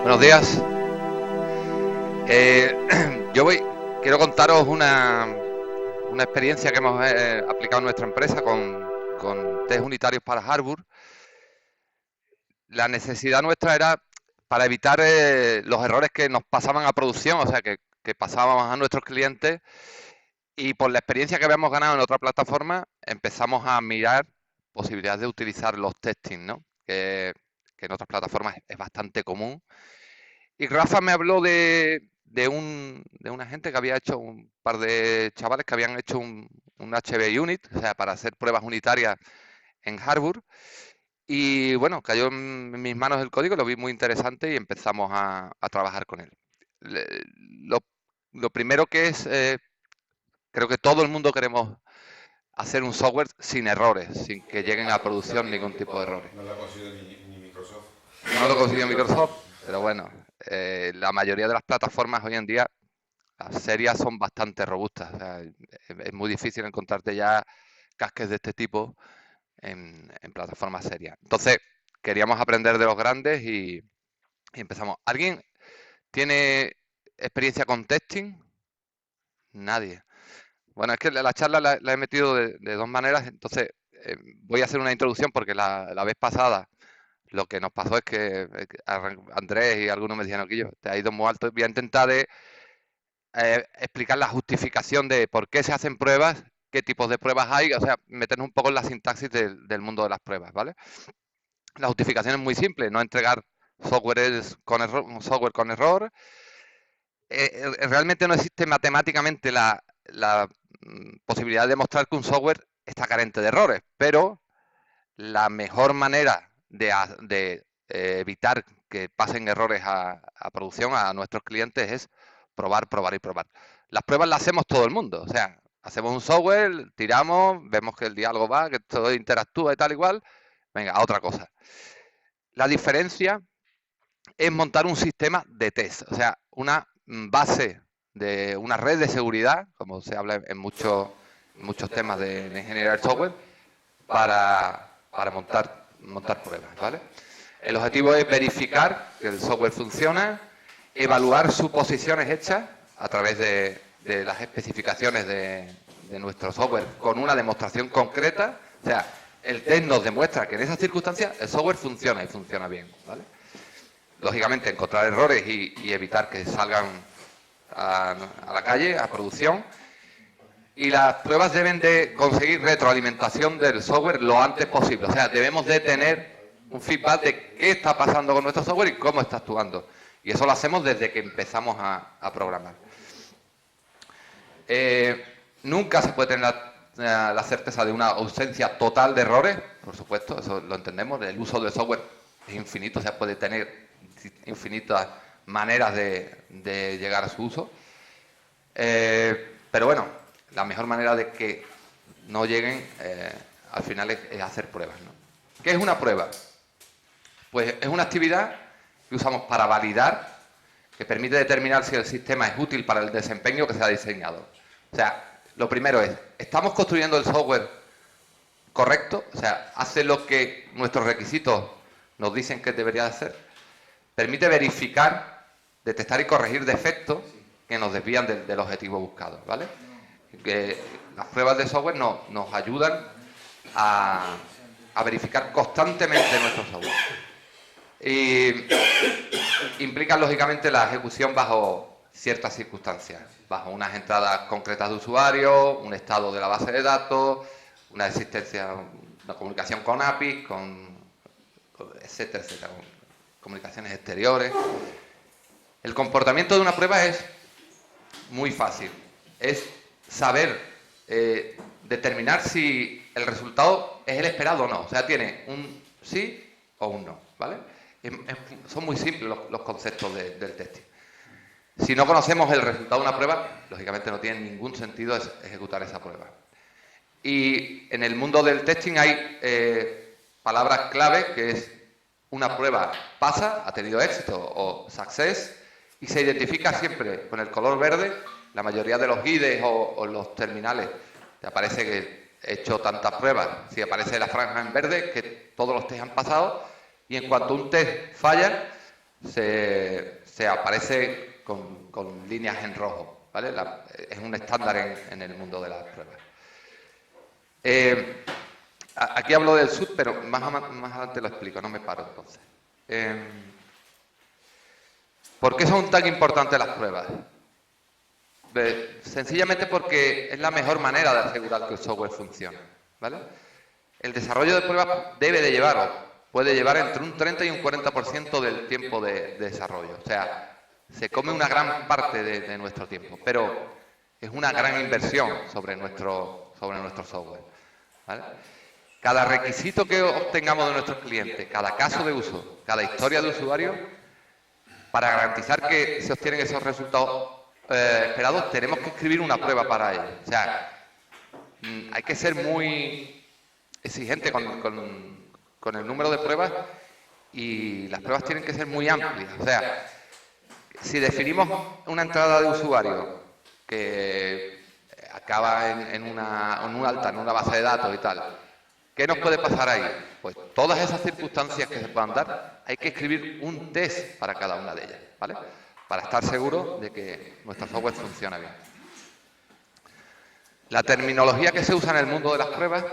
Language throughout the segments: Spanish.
Buenos días. Yo quiero contaros una experiencia que hemos aplicado en nuestra empresa con test unitarios para Harvard. La necesidad nuestra era para evitar los errores que nos pasaban a producción, o sea, que pasábamos a nuestros clientes, y por la experiencia que habíamos ganado en otra plataforma, empezamos a mirar posibilidades de utilizar los testing, ¿no? Que en otras plataformas es bastante común. Y Rafa me habló de una gente que había hecho, un par de chavales que habían hecho un HB Unit, o sea, para hacer pruebas unitarias en Harvard. Y bueno, cayó en mis manos el código, lo vi muy interesante y empezamos a trabajar con él. Le- Lo, lo primero que es, creo que todo el mundo queremos hacer un software sin errores, sin que lleguen a producción ningún tipo de errores. No lo ha conseguido ni Microsoft. No lo consiguió Microsoft, pero bueno, la mayoría de las plataformas hoy en día, las serias, son bastante robustas. O sea, es muy difícil encontrarte ya casques de este tipo en plataformas serias. Entonces, queríamos aprender de los grandes y empezamos. ¿Alguien tiene experiencia con testing? Nadie. Bueno, es que la charla la he metido de dos maneras, entonces voy a hacer una introducción porque la vez pasada lo que nos pasó es que Andrés y algunos me dijeron que yo te ha ido muy alto. Voy a intentar explicar la justificación de por qué se hacen pruebas, qué tipos de pruebas hay, o sea, meternos un poco en la sintaxis del mundo de las pruebas, ¿vale? La justificación es muy simple, no entregar software con error. Realmente no existe matemáticamente la posibilidad de demostrar que un software está carente de errores, pero la mejor manera de evitar que pasen errores a producción a nuestros clientes es probar, probar y probar. Las pruebas las hacemos todo el mundo, o sea, hacemos un software, tiramos, vemos que el diálogo va, que todo interactúa y tal igual, venga, a otra cosa. La diferencia es montar un sistema de test, o sea, una base de una red de seguridad, como se habla en muchos temas de ingeniería del software, para montar pruebas, ¿vale? El objetivo es verificar que el software funciona, evaluar suposiciones hechas a través de las especificaciones de nuestro software con una demostración concreta. O sea, el test nos demuestra que en esas circunstancias el software funciona y funciona bien, ¿vale? Lógicamente, encontrar errores y evitar que salgan a la calle, a producción. Y las pruebas deben de conseguir retroalimentación del software lo antes posible. O sea, debemos de tener un feedback de qué está pasando con nuestro software y cómo está actuando. Y eso lo hacemos desde que empezamos a programar. Nunca se puede tener la certeza de una ausencia total de errores, por supuesto, eso lo entendemos. El uso del software es infinito, o sea, puede tener infinitas maneras de llegar a su uso. Pero bueno, la mejor manera de que no lleguen al final es hacer pruebas, ¿no? ¿Qué es una prueba? Pues es una actividad que usamos para validar, que permite determinar si el sistema es útil para el desempeño que se ha diseñado. O sea, lo primero es, ¿estamos construyendo el software correcto? O sea, ¿hace lo que nuestros requisitos nos dicen que debería hacer? Permite verificar, detectar y corregir defectos que nos desvían del objetivo buscado, ¿vale? Que las pruebas de software nos ayudan a verificar constantemente nuestro software. Y implican, lógicamente, la ejecución bajo ciertas circunstancias, bajo unas entradas concretas de usuario, un estado de la base de datos, una existencia, una comunicación con APIs, etcétera, etcétera, con comunicaciones exteriores. El comportamiento de una prueba es muy fácil. Es saber determinar si el resultado es el esperado o no. O sea, tiene un sí o un no, ¿vale? Son muy simples los conceptos del testing. Si no conocemos el resultado de una prueba, lógicamente no tiene ningún sentido ejecutar esa prueba. Y en el mundo del testing hay palabras clave, que es una prueba pasa, ha tenido éxito o success, y se identifica siempre con el color verde. La mayoría de los guides o los terminales te aparece que he hecho tantas pruebas, si aparece la franja en verde, que todos los test han pasado, y en cuanto un test falla, se aparece con líneas en rojo, ¿vale? Es un estándar en el mundo de las pruebas. Aquí hablo del SUD, pero más adelante lo explico, no me paro entonces. ¿Por qué son tan importantes las pruebas? Sencillamente porque es la mejor manera de asegurar que el software funcione, ¿vale? El desarrollo de pruebas debe de llevar, o puede llevar entre un 30 y un 40% del tiempo de desarrollo. O sea, se come una gran parte de nuestro tiempo, pero es una gran inversión sobre nuestro software, ¿vale? Cada requisito que obtengamos de nuestros clientes, cada caso de uso, cada historia de usuario, para garantizar que se obtienen esos resultados esperados, tenemos que escribir una prueba para ello. O sea, hay que ser muy exigente con el número de pruebas, y las pruebas tienen que ser muy amplias. O sea, si definimos una entrada de usuario que acaba en un alta, en una base de datos y tal, ¿qué nos puede pasar ahí? Pues todas esas circunstancias que se puedan dar, hay que escribir un test para cada una de ellas, ¿vale? Para estar seguro de que nuestro software funciona bien. La terminología que se usa en el mundo de las pruebas,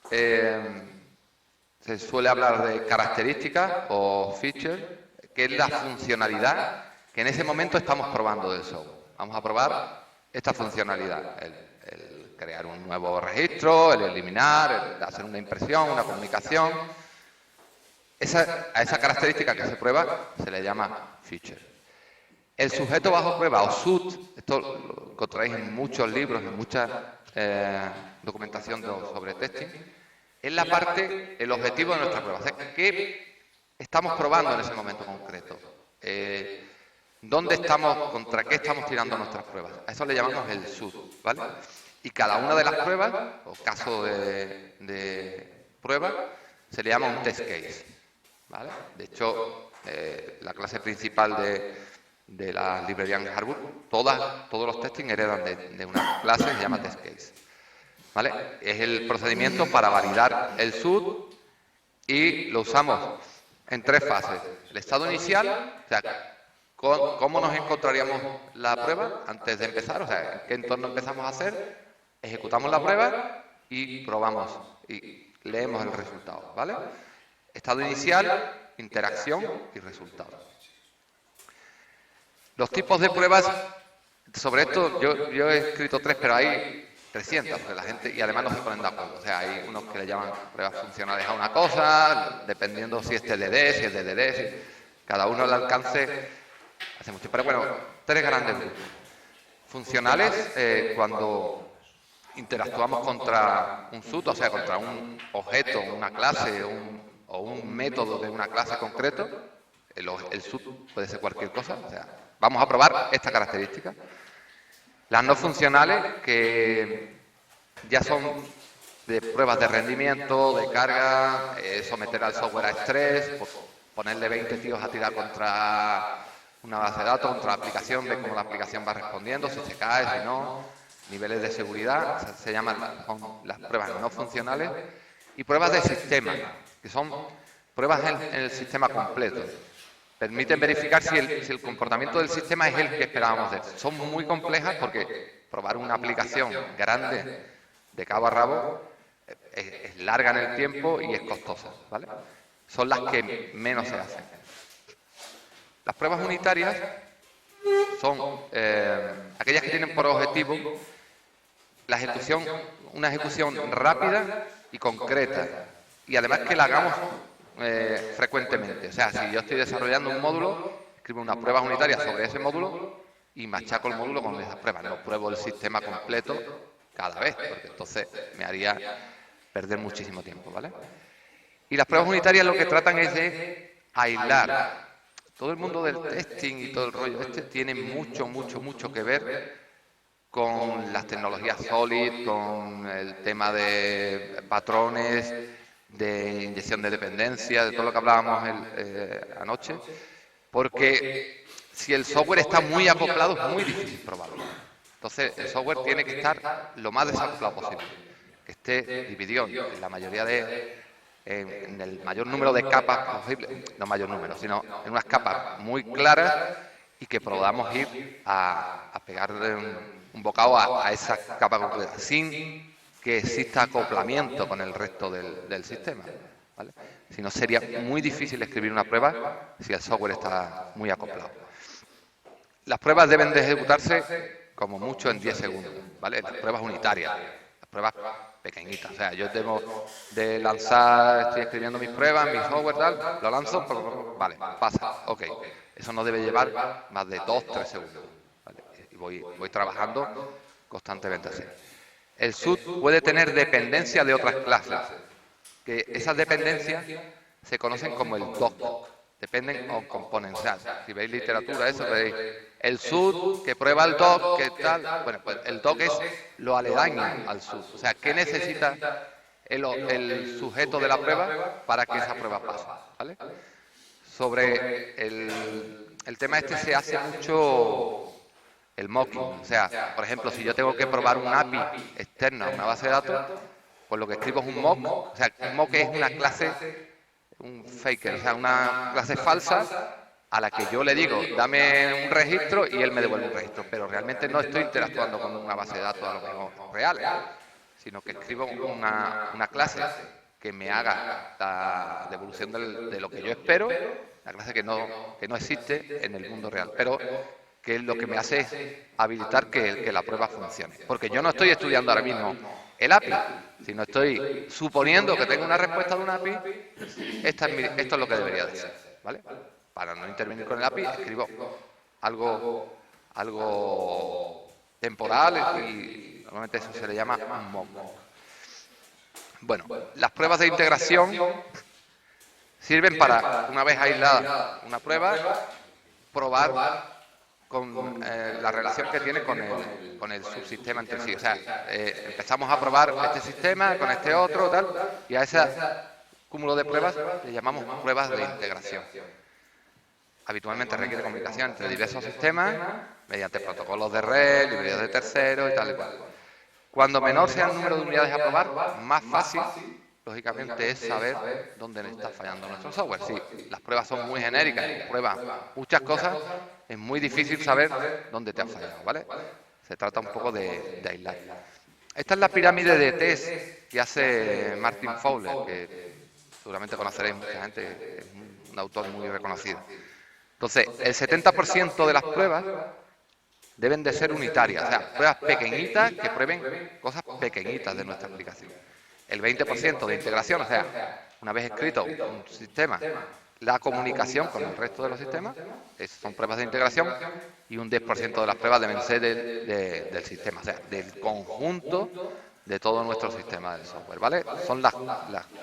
se suele hablar de características o feature, que es la funcionalidad que en ese momento estamos probando del software. Vamos a probar esta funcionalidad, el crear un nuevo registro, el eliminar, el hacer una impresión, una comunicación. A esa característica que se prueba se le llama feature. El sujeto bajo prueba, o SUT, esto lo encontráis en muchos libros, en mucha documentación sobre testing, es la parte, el objetivo de nuestra prueba. O sea, ¿qué estamos probando en ese momento concreto? ¿Dónde estamos, contra qué estamos tirando nuestras pruebas? A eso le llamamos el SUT, ¿vale? Y cada una de las pruebas, o caso de prueba, se le llama un test case, ¿vale? De hecho, la clase principal de la librería en Harvard, todos los testing heredan de una clase que se llama test case, ¿vale? Es el procedimiento para validar el SUT, y lo usamos en 3 fases. El estado inicial, o sea, ¿cómo nos encontraríamos la prueba antes de empezar? O sea, ¿en qué entorno empezamos a hacer? Ejecutamos la prueba y probamos y leemos el resultado, ¿vale? Estado inicial, interacción y resultado. Los tipos de pruebas, sobre esto yo he escrito 3, pero hay 300, porque la gente, y además no se ponen de acuerdo. O sea, hay unos que le llaman pruebas funcionales a una cosa, dependiendo si es TDD, si es DDD, si cada uno al alcance hace mucho. Pero bueno, 3 grandes grupos. Funcionales, cuando interactuamos contra un SUT, o sea, contra un objeto, una clase o un método de una clase concreto. El SUT puede ser cualquier cosa, o sea, vamos a probar esta característica. Las no funcionales, que ya son de pruebas de rendimiento, de carga, someter al software a estrés, ponerle 20 tíos a tirar contra una base de datos, contra la aplicación, ver cómo la aplicación va respondiendo, si se cae, si no, niveles de seguridad, o sea, se llaman las pruebas no funcionales, y pruebas de sistema, que son pruebas en el sistema completo. Permiten verificar si el comportamiento del sistema es el que esperábamos de él. Son muy complejas porque probar una aplicación grande de cabo a rabo es larga en el tiempo y es costosa, ¿vale? Son las que menos se hacen. Las pruebas unitarias son aquellas que tienen por objetivo una ejecución rápida y concreta, y además que la hagamos frecuentemente. O sea, si yo estoy desarrollando un módulo, escribo unas pruebas unitarias sobre ese módulo y machaco el módulo con esas pruebas. No pruebo el sistema completo cada vez, porque entonces me haría perder muchísimo tiempo, ¿vale? Y las pruebas unitarias lo que tratan es de aislar. Todo el mundo del testing y todo el rollo tiene mucho que ver con las tecnologías Solid, con el tema de patrones, de inyección de dependencia, de todo lo que hablábamos anoche, porque si el software está muy acoplado es muy difícil probarlo. Entonces el software tiene que estar lo más desacoplado posible, que esté dividido en la mayoría de en el mayor número de capas posible, no mayor número, sino en unas capas muy claras y que podamos ir a pegar un bocado a esa capa completa, sin que exista acoplamiento con el resto del sistema, ¿vale? Si no, sería muy difícil escribir una prueba si el software está muy acoplado. Las pruebas deben de ejecutarse como mucho en 10 segundos, ¿vale? Las pruebas unitarias, las pruebas pequeñitas. O sea, yo tengo de lanzar, estoy escribiendo mis pruebas, mi software, tal, lo lanzo, vale, pasa, ok. Eso no debe llevar más de 2-3 segundos, ¿vale? Y voy trabajando constantemente así. El SUD puede tener dependencia de otras clases, que esas dependencias se conocen como el doc, dependen o componen. O sea, si veis literatura, eso veis el SUD que prueba el doc, que tal. Bueno, pues el doc es lo aledaño al SUD. O sea, ¿qué necesita el sujeto de la prueba para que esa prueba pase? ¿Vale? Sobre el tema este se hace mucho el mocking. O sea, por ejemplo, si yo tengo que probar un API externo a una base de datos, pues lo que escribo es un mock. O sea, un mock es una clase, un faker, o sea, una clase falsa a la que yo le digo, dame un registro y él me devuelve un registro. Pero realmente no estoy interactuando con una base de datos a lo mejor real, sino que escribo una clase que me haga la devolución de lo que yo espero, la clase que no existe en el mundo real, pero que lo que me hace es habilitar que la prueba funcione. Porque yo no estoy estudiando ahora mismo el API, sino estoy suponiendo que tengo una respuesta de un API, esto es lo que debería de ser, ¿vale? Para no intervenir con el API, escribo algo temporal y normalmente eso se le llama un mock. Bueno, las pruebas de integración sirven para, una vez aislada una prueba, probar con la relación que tiene con el subsistema entre sí. O sea, empezamos a probar este sistema con este otro, tal, y a ese cúmulo de pruebas le llamamos pruebas de integración. Habitualmente requiere comunicación entre diversos sistemas mediante protocolos de red, librerías de terceros y tal y cual. Cuando menor sea el número de unidades a probar, más fácil, lógicamente, es saber dónde le está fallando nuestro software. Si las pruebas son muy genéricas y pruebas muchas cosas, es muy difícil saber dónde te ha fallado, ¿vale? Se trata un poco de aislar. Esta es la pirámide de test que hace Martin Fowler, que seguramente conoceréis mucha gente, es un autor muy reconocido. Entonces, el 70% de las pruebas deben de ser unitarias, o sea, pruebas pequeñitas que prueben cosas pequeñitas de nuestra aplicación. El 20% de integración, o sea, una vez escrito un sistema, la comunicación con el resto de los sistemas, son pruebas de integración, y un 10% de las pruebas deben ser del sistema, o sea, del conjunto de todo nuestro sistema de software, ¿vale? Son las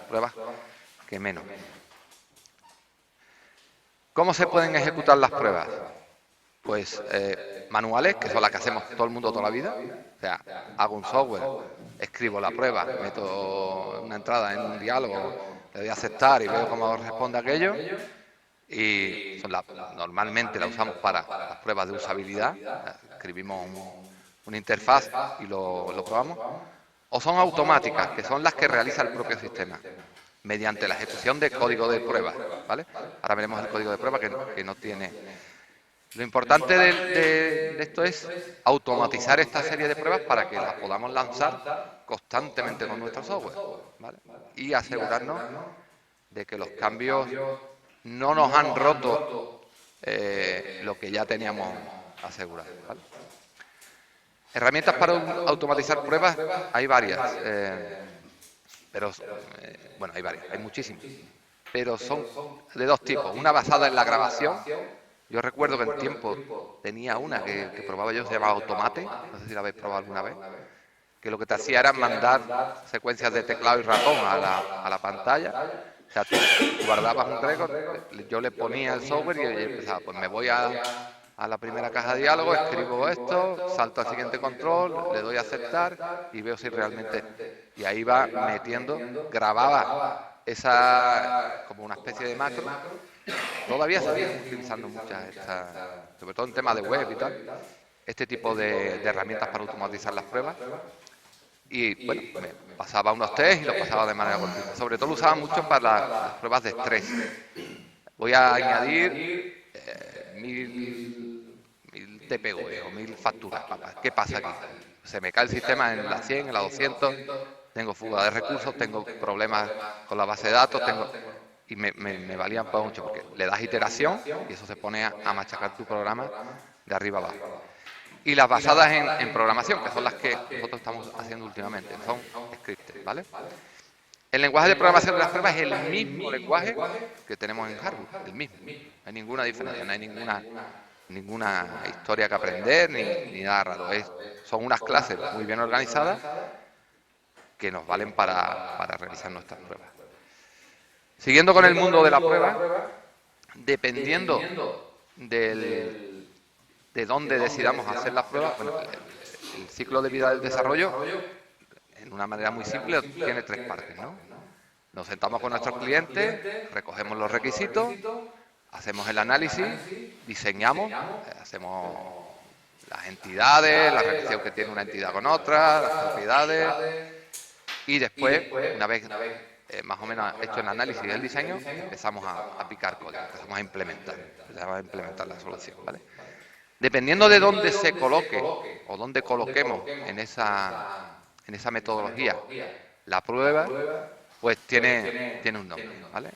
pruebas que menos. ¿Cómo se pueden ejecutar las pruebas? Pues manuales, que son las que hacemos todo el mundo toda la vida. O sea, hago un software, escribo la prueba, meto una entrada en un diálogo, le doy a aceptar y veo cómo responde aquello. Y normalmente la usamos para las pruebas de usabilidad. Escribimos una interfaz y lo probamos. O son automáticas, que son las que realiza el propio sistema, mediante la ejecución de código de prueba, ¿vale? Ahora veremos el código de prueba que no tiene. Lo importante de esto es automatizar esta serie de pruebas para que las podamos lanzar constantemente con nuestro software, ¿vale? Y asegurarnos de que los cambios no nos han roto lo que ya teníamos asegurado, ¿vale? Herramientas para automatizar pruebas hay varias, bueno, hay varias, hay muchísimas, pero son de dos tipos. Una basada en la grabación. Yo recuerdo que en tiempo tenía una que probaba yo, se llamaba Automate, no sé si la habéis probado alguna vez, que lo que te hacía era mandar secuencias de teclado y ratón a la pantalla. O sea, tú guardabas un récord, yo le ponía el software y empezaba, pues me voy a la primera caja de diálogo, escribo esto, salto al siguiente control, le doy a aceptar y veo si realmente... Y ahí va metiendo, grababa esa como una especie de macro. Todavía se siguen utilizando muchas, sobre todo en temas de web y tal, este tipo de herramientas para automatizar las pruebas. Y bueno, me pasaba unos test y los pasaba de manera continua. Sobre todo lo usaba mucho para las pruebas de estrés. Voy a añadir 1000 TPV o 1000 facturas. ¿Qué pasa aquí? Se me cae el sistema en la 100, en la 200, tengo fuga de recursos, tengo problemas con la base de datos, y me valían para mucho, porque le das iteración y eso se pone a machacar tu programa de arriba abajo. Y las basadas en programación, que son las que nosotros estamos haciendo últimamente, son scripts, ¿vale? El lenguaje de programación de las pruebas es el mismo lenguaje que tenemos en hardware, el mismo. No hay ninguna diferencia, no hay ninguna historia que aprender ni nada raro. Son unas clases muy bien organizadas que nos valen para realizar nuestras pruebas. Siguiendo con el mundo de la prueba, dependiendo de dónde decidamos hacer las pruebas, bueno, el ciclo de vida del desarrollo, en una manera muy simple, tiene 3 partes, ¿no? Nos sentamos con nuestros clientes, recogemos los requisitos, hacemos el análisis, diseñamos, hacemos las entidades, la relación que tiene una entidad con otra, las propiedades, y después, una vez más o menos hecho el análisis y el diseño, empezamos a picar código, empezamos a implementar la solución, ¿vale? Dependiendo de dónde se coloque o dónde coloquemos en esa metodología la prueba, pues tiene un nombre, ¿vale?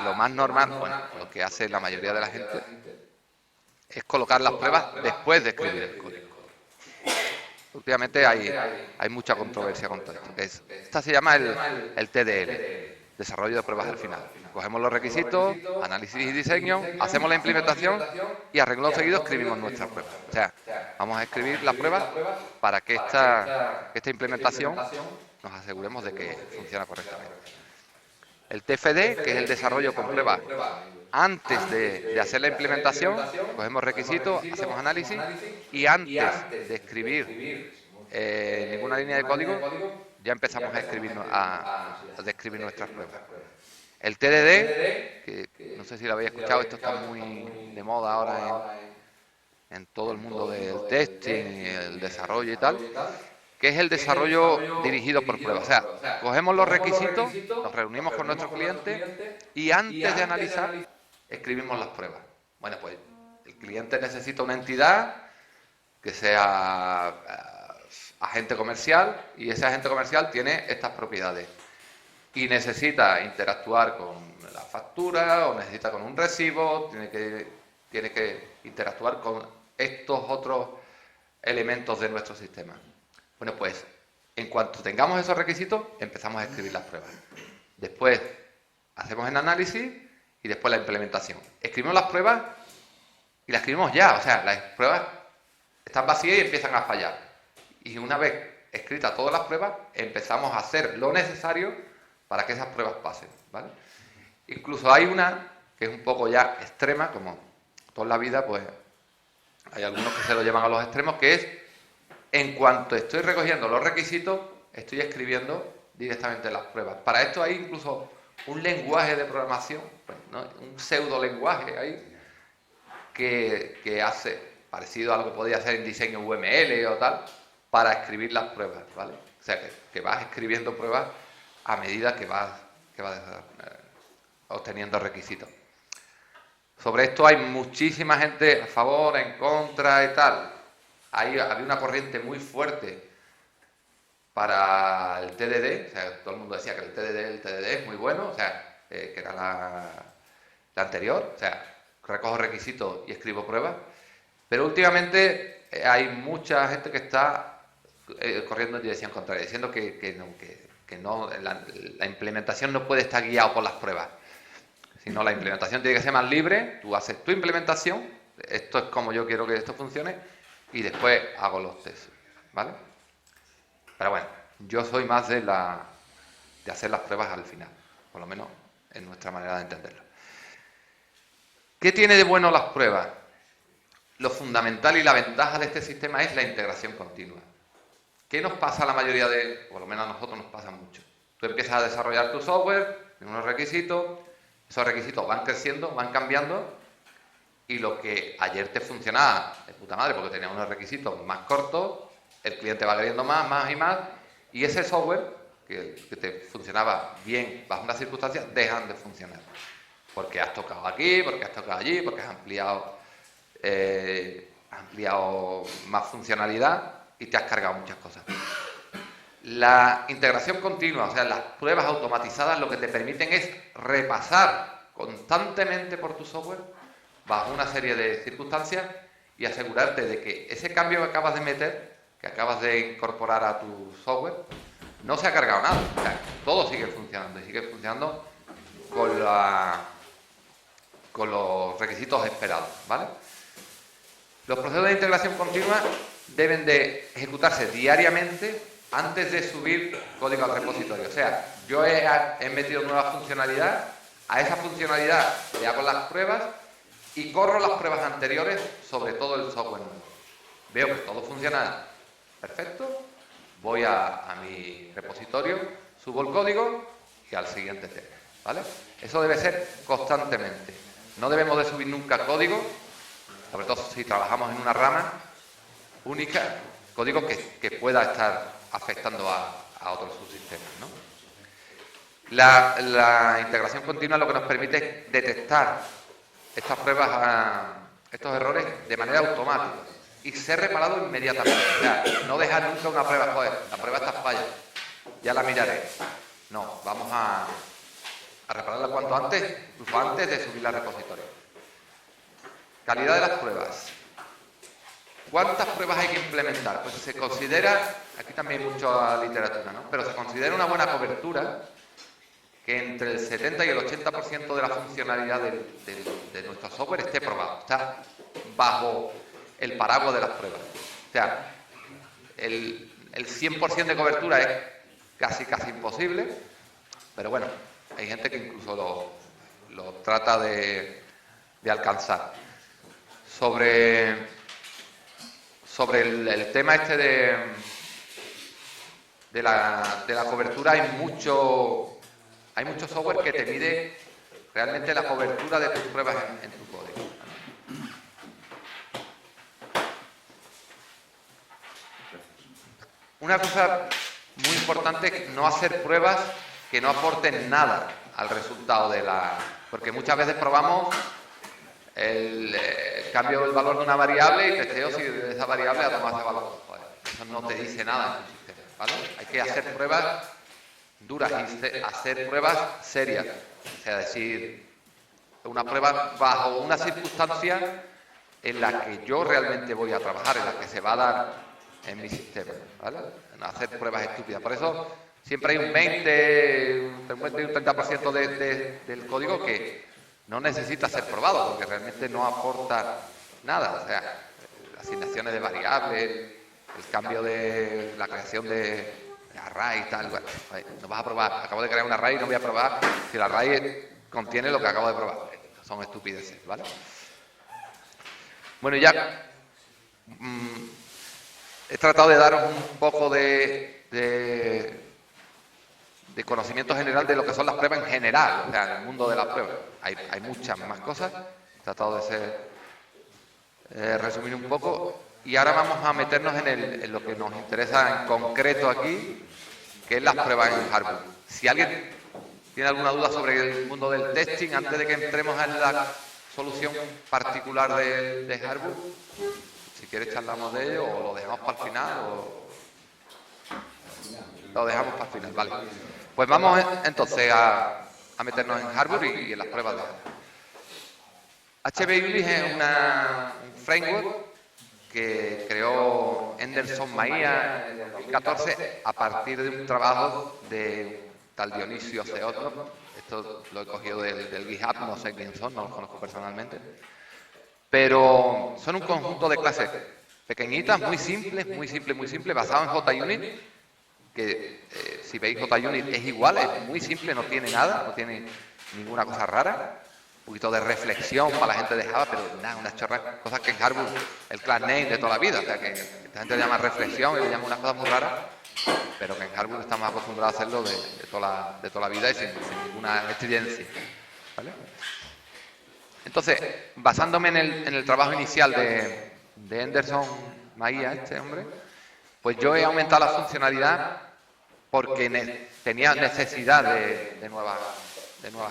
Lo más normal, bueno, lo que hace la mayoría de la gente es colocar las pruebas después de escribir el código. Últimamente hay mucha controversia con todo esto. Esta se llama el TDL, desarrollo de pruebas al final. Cogemos los requisitos, análisis y diseño, hacemos la implementación y a renglón seguido escribimos nuestras pruebas. O sea, vamos a escribir las pruebas para que esta implementación nos aseguremos de que funciona correctamente. El TFD, que es el desarrollo con pruebas antes de hacer la implementación, cogemos requisitos, hacemos análisis y antes de escribir ninguna línea de código, ya empezamos a describir nuestras pruebas. El TDD, que no sé si lo habéis escuchado, esto está muy de moda ahora en todo el mundo del testing y el desarrollo y tal, que es el desarrollo dirigido por pruebas. O sea, cogemos los requisitos, nos reunimos con nuestros clientes y antes de analizar, escribimos las pruebas. Bueno, pues el cliente necesita una entidad que sea agente comercial y ese agente comercial tiene estas propiedades y necesita interactuar con la factura o necesita con un recibo, tiene que interactuar con estos otros elementos de nuestro sistema. Bueno, pues en cuanto tengamos esos requisitos, empezamos a escribir las pruebas. Después hacemos el análisis y después la implementación. Escribimos las pruebas y las escribimos ya. O sea, las pruebas están vacías y empiezan a fallar. Y una vez escritas todas las pruebas, empezamos a hacer lo necesario para que esas pruebas pasen, ¿vale? Incluso hay una que es un poco ya extrema, como toda la vida, pues hay algunos que se lo llevan a los extremos, que es en cuanto estoy recogiendo los requisitos, estoy escribiendo directamente las pruebas. Para esto hay incluso un lenguaje de programación, ¿no? Un pseudo lenguaje ahí que hace parecido a lo que podría hacer en diseño UML o tal, para escribir las pruebas, ¿vale? O sea, que vas escribiendo pruebas a medida que vas obteniendo requisitos. Sobre esto hay muchísima gente a favor, en contra y tal. Había una corriente muy fuerte para el TDD, o sea, todo el mundo decía que el TDD es muy bueno, o sea, que era la anterior, o sea, recojo requisitos y escribo pruebas, pero últimamente hay mucha gente que está corriendo en dirección contraria, diciendo que no, la implementación no puede estar guiada por las pruebas, sino la implementación tiene que ser más libre. Tú haces tu implementación, esto es como yo quiero que esto funcione, y después hago los tests, ¿vale? Pero bueno, yo soy más de hacer las pruebas al final, por lo menos en nuestra manera de entenderlo. ¿Qué tiene de bueno las pruebas? Lo fundamental y la ventaja de este sistema es la integración continua. ¿Qué nos pasa a la mayoría por lo menos a nosotros nos pasa mucho? Tú empiezas a desarrollar tu software, tienes unos requisitos, esos requisitos van creciendo, van cambiando, y lo que ayer te funcionaba de puta madre porque tenía unos requisitos más cortos, el cliente va queriendo más y más, Y ese software que te funcionaba bien bajo unas circunstancias, dejan de funcionar. Porque has tocado aquí, porque has tocado allí, porque has ampliado más funcionalidad y te has cargado muchas cosas. La integración continua, o sea, las pruebas automatizadas, lo que te permiten es repasar constantemente por tu software bajo una serie de circunstancias y asegurarte de que ese cambio que acabas de meter, que acabas de incorporar a tu software, no se ha cargado nada. O sea, todo sigue funcionando y sigue funcionando con los requisitos esperados, ¿vale? Los procesos de integración continua deben de ejecutarse diariamente antes de subir código al repositorio. O sea, yo he metido nueva funcionalidad, a esa funcionalidad le hago las pruebas y corro las pruebas anteriores sobre todo el software nuevo. Veo que todo funciona perfecto, voy a mi repositorio, subo el código y al siguiente tema, ¿vale? Eso debe ser constantemente. No debemos de subir nunca código, sobre todo si trabajamos en una rama única, código que pueda estar afectando a otros subsistemas, ¿no? La integración continua lo que nos permite es detectar estas pruebas, estos errores de manera automática y ser reparado inmediatamente. O sea, no dejar nunca una prueba, joder, la prueba está falla, ya la miraré. No, vamos a repararla cuanto antes, incluso antes de subirla al repositorio. Calidad de las pruebas. ¿Cuántas pruebas hay que implementar? Pues se considera, aquí también hay mucha literatura, ¿no? Pero se considera una buena cobertura que entre el 70 y el 80% de la funcionalidad de nuestro software esté probado, está bajo el paraguas de las pruebas. O sea, el 100% de cobertura es casi imposible, pero bueno, hay gente que incluso lo trata de alcanzar. Sobre el tema este de la cobertura hay mucho software que te mide realmente la cobertura de tus pruebas en tu código. Una cosa muy importante es no hacer pruebas que no aporten nada al resultado porque muchas veces probamos el cambio del valor de una variable y testeo si de esa variable ha tomado ese valor. Joder, eso no te dice nada en tu sistema, ¿vale? Hay que hacer pruebas duras y hacer pruebas serias. O sea, decir, una prueba bajo una circunstancia en la que yo realmente voy a trabajar, en la que se va a dar en mi sistema, ¿vale? No hacer pruebas estúpidas. Por eso siempre hay un 20 y un 30% del código que no necesita ser probado, porque realmente no aporta nada. O sea, asignaciones de variables, el cambio de la creación de array y tal. Bueno, no vas a probar, acabo de crear un array y no voy a probar si el array contiene lo que acabo de probar. Son estupideces, ¿vale? Bueno, ya he tratado de daros un poco de conocimiento general de lo que son las pruebas en general, o sea, en el mundo de las pruebas. Hay muchas más cosas, he tratado de resumir un poco, y ahora vamos a meternos en lo que nos interesa en concreto aquí, que es las pruebas en hardware. Si alguien tiene alguna duda sobre el mundo del testing, antes de que entremos en la solución particular de hardware, si quieres charlamos de ello, o lo dejamos para el final, lo dejamos para el final, vale. Pues vamos entonces a meternos en hardware y en las pruebas de hardware. HBUnit es un framework que creó Anderson Maía en 2014 a partir de un trabajo de tal Dionisio Ceotno. Esto lo he cogido del GitHub, no sé quién son, no los conozco personalmente. Pero son un conjunto de clases pequeñitas, muy simples, basadas en JUnit, que si veis JUnit es igual, es muy simple, no tiene nada, no tiene ninguna cosa rara. Un poquito de reflexión para la gente de Java, pero nada, unas chorras, cosas que en hardware, el class name de toda la vida, o sea que esta gente le llama reflexión y le llama unas cosas muy raras, pero que en hardware estamos acostumbrados a hacerlo de toda la vida y sin ninguna estridencia, ¿vale? Entonces, basándome en el trabajo inicial de Anderson Maía, este hombre, pues yo he aumentado la funcionalidad porque tenía necesidad de nuevas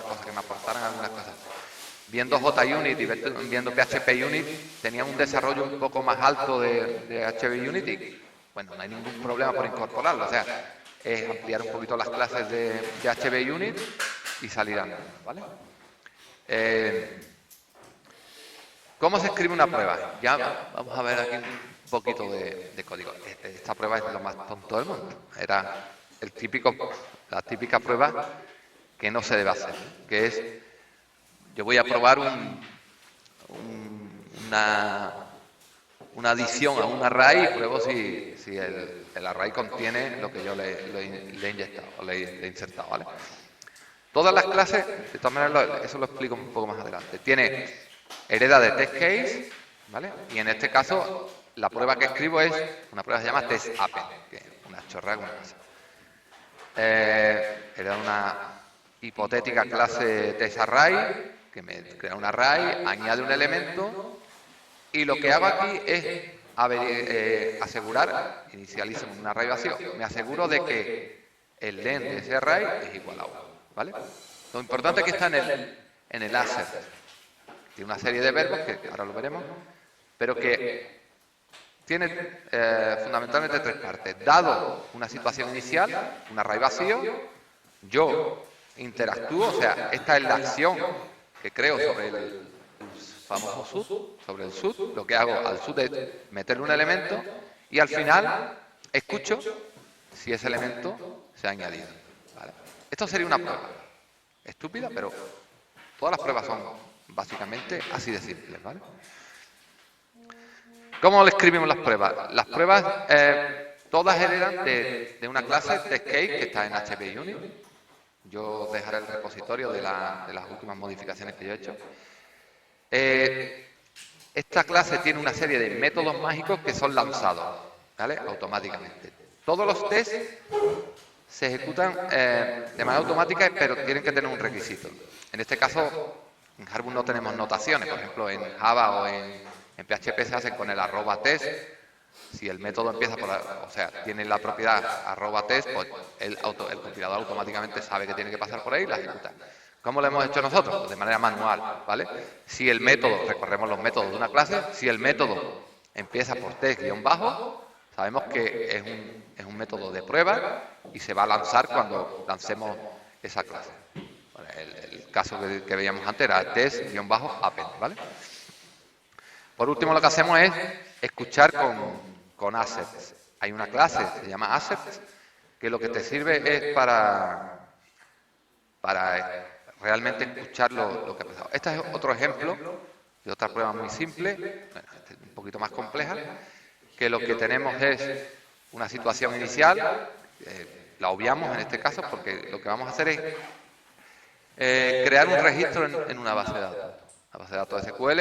cosas, que me aportaran algunas cosas. Viendo JUnit y viendo PHP-Unit, tenían un desarrollo un poco más alto de PHP-Unit y, bueno, no hay ningún problema por incorporarlo. O sea, es ampliar un poquito las clases de PHP-Unit y salir andando, ¿vale? ¿Cómo se escribe una prueba? Ya vamos a ver aquí un poquito de código. Esta prueba es lo más tonto del mundo. Era la típica prueba que no se debe hacer, que es, yo voy a probar una adición a un array y pruebo si el array contiene lo que yo le he inyectado o le he insertado, ¿vale? Todas las clases, de todas maneras, eso lo explico un poco más adelante, hereda de test case, ¿vale? Y en este caso, la prueba que escribo es una prueba que se llama test_append, que es una chorrada como esa. Hereda una hipotética clase test_array, que me crea un array, añade un elemento, y lo que hago aquí es asegurar, inicializo un array vacío, me aseguro de que el len de ese array es igual a 1, ¿vale? Lo importante aquí está en el assert. Tiene una serie de verbos, que ahora lo veremos, pero que tiene fundamentalmente tres partes. Dado una situación inicial, un array vacío, yo interactúo, o sea, esta es la acción que creo sobre el famoso sud, sobre el sud. Lo que hago al sud es meterle un elemento y al final escucho si ese elemento se ha añadido, ¿vale? Esto sería una prueba estúpida, pero todas las pruebas son básicamente así de simples, ¿vale? ¿Cómo le escribimos las pruebas? Las pruebas todas heredan de una clase testCase que está en HPUnit. Yo dejaré el repositorio de las últimas modificaciones que yo he hecho. Esta clase tiene una serie de métodos mágicos que son lanzados, ¿vale? Automáticamente. Todos los tests se ejecutan de manera automática, pero tienen que tener un requisito. En este caso, en Harbor no tenemos notaciones. Por ejemplo, en Java o en PHP se hacen con el @test. Si el método empieza tiene la propiedad @test, pues el compilador automáticamente sabe que tiene que pasar por ahí y la ejecuta. ¿Cómo lo hemos hecho nosotros? Pues de manera manual, ¿vale? Si el método, recorremos los métodos de una clase, si el método empieza por test_bajo, sabemos que es un método de prueba y se va a lanzar cuando lancemos esa clase. El caso que veíamos antes era test_append, ¿vale? Por último, lo que hacemos es escuchar con assets. Hay una clase, se llama assets, que lo que te sirve es para realmente escuchar lo que ha pasado. Este es otro ejemplo de otra prueba muy simple, un poquito más compleja, que lo que tenemos es una situación inicial, la obviamos en este caso porque lo que vamos a hacer es crear un registro en una base de datos. La base de datos SQL,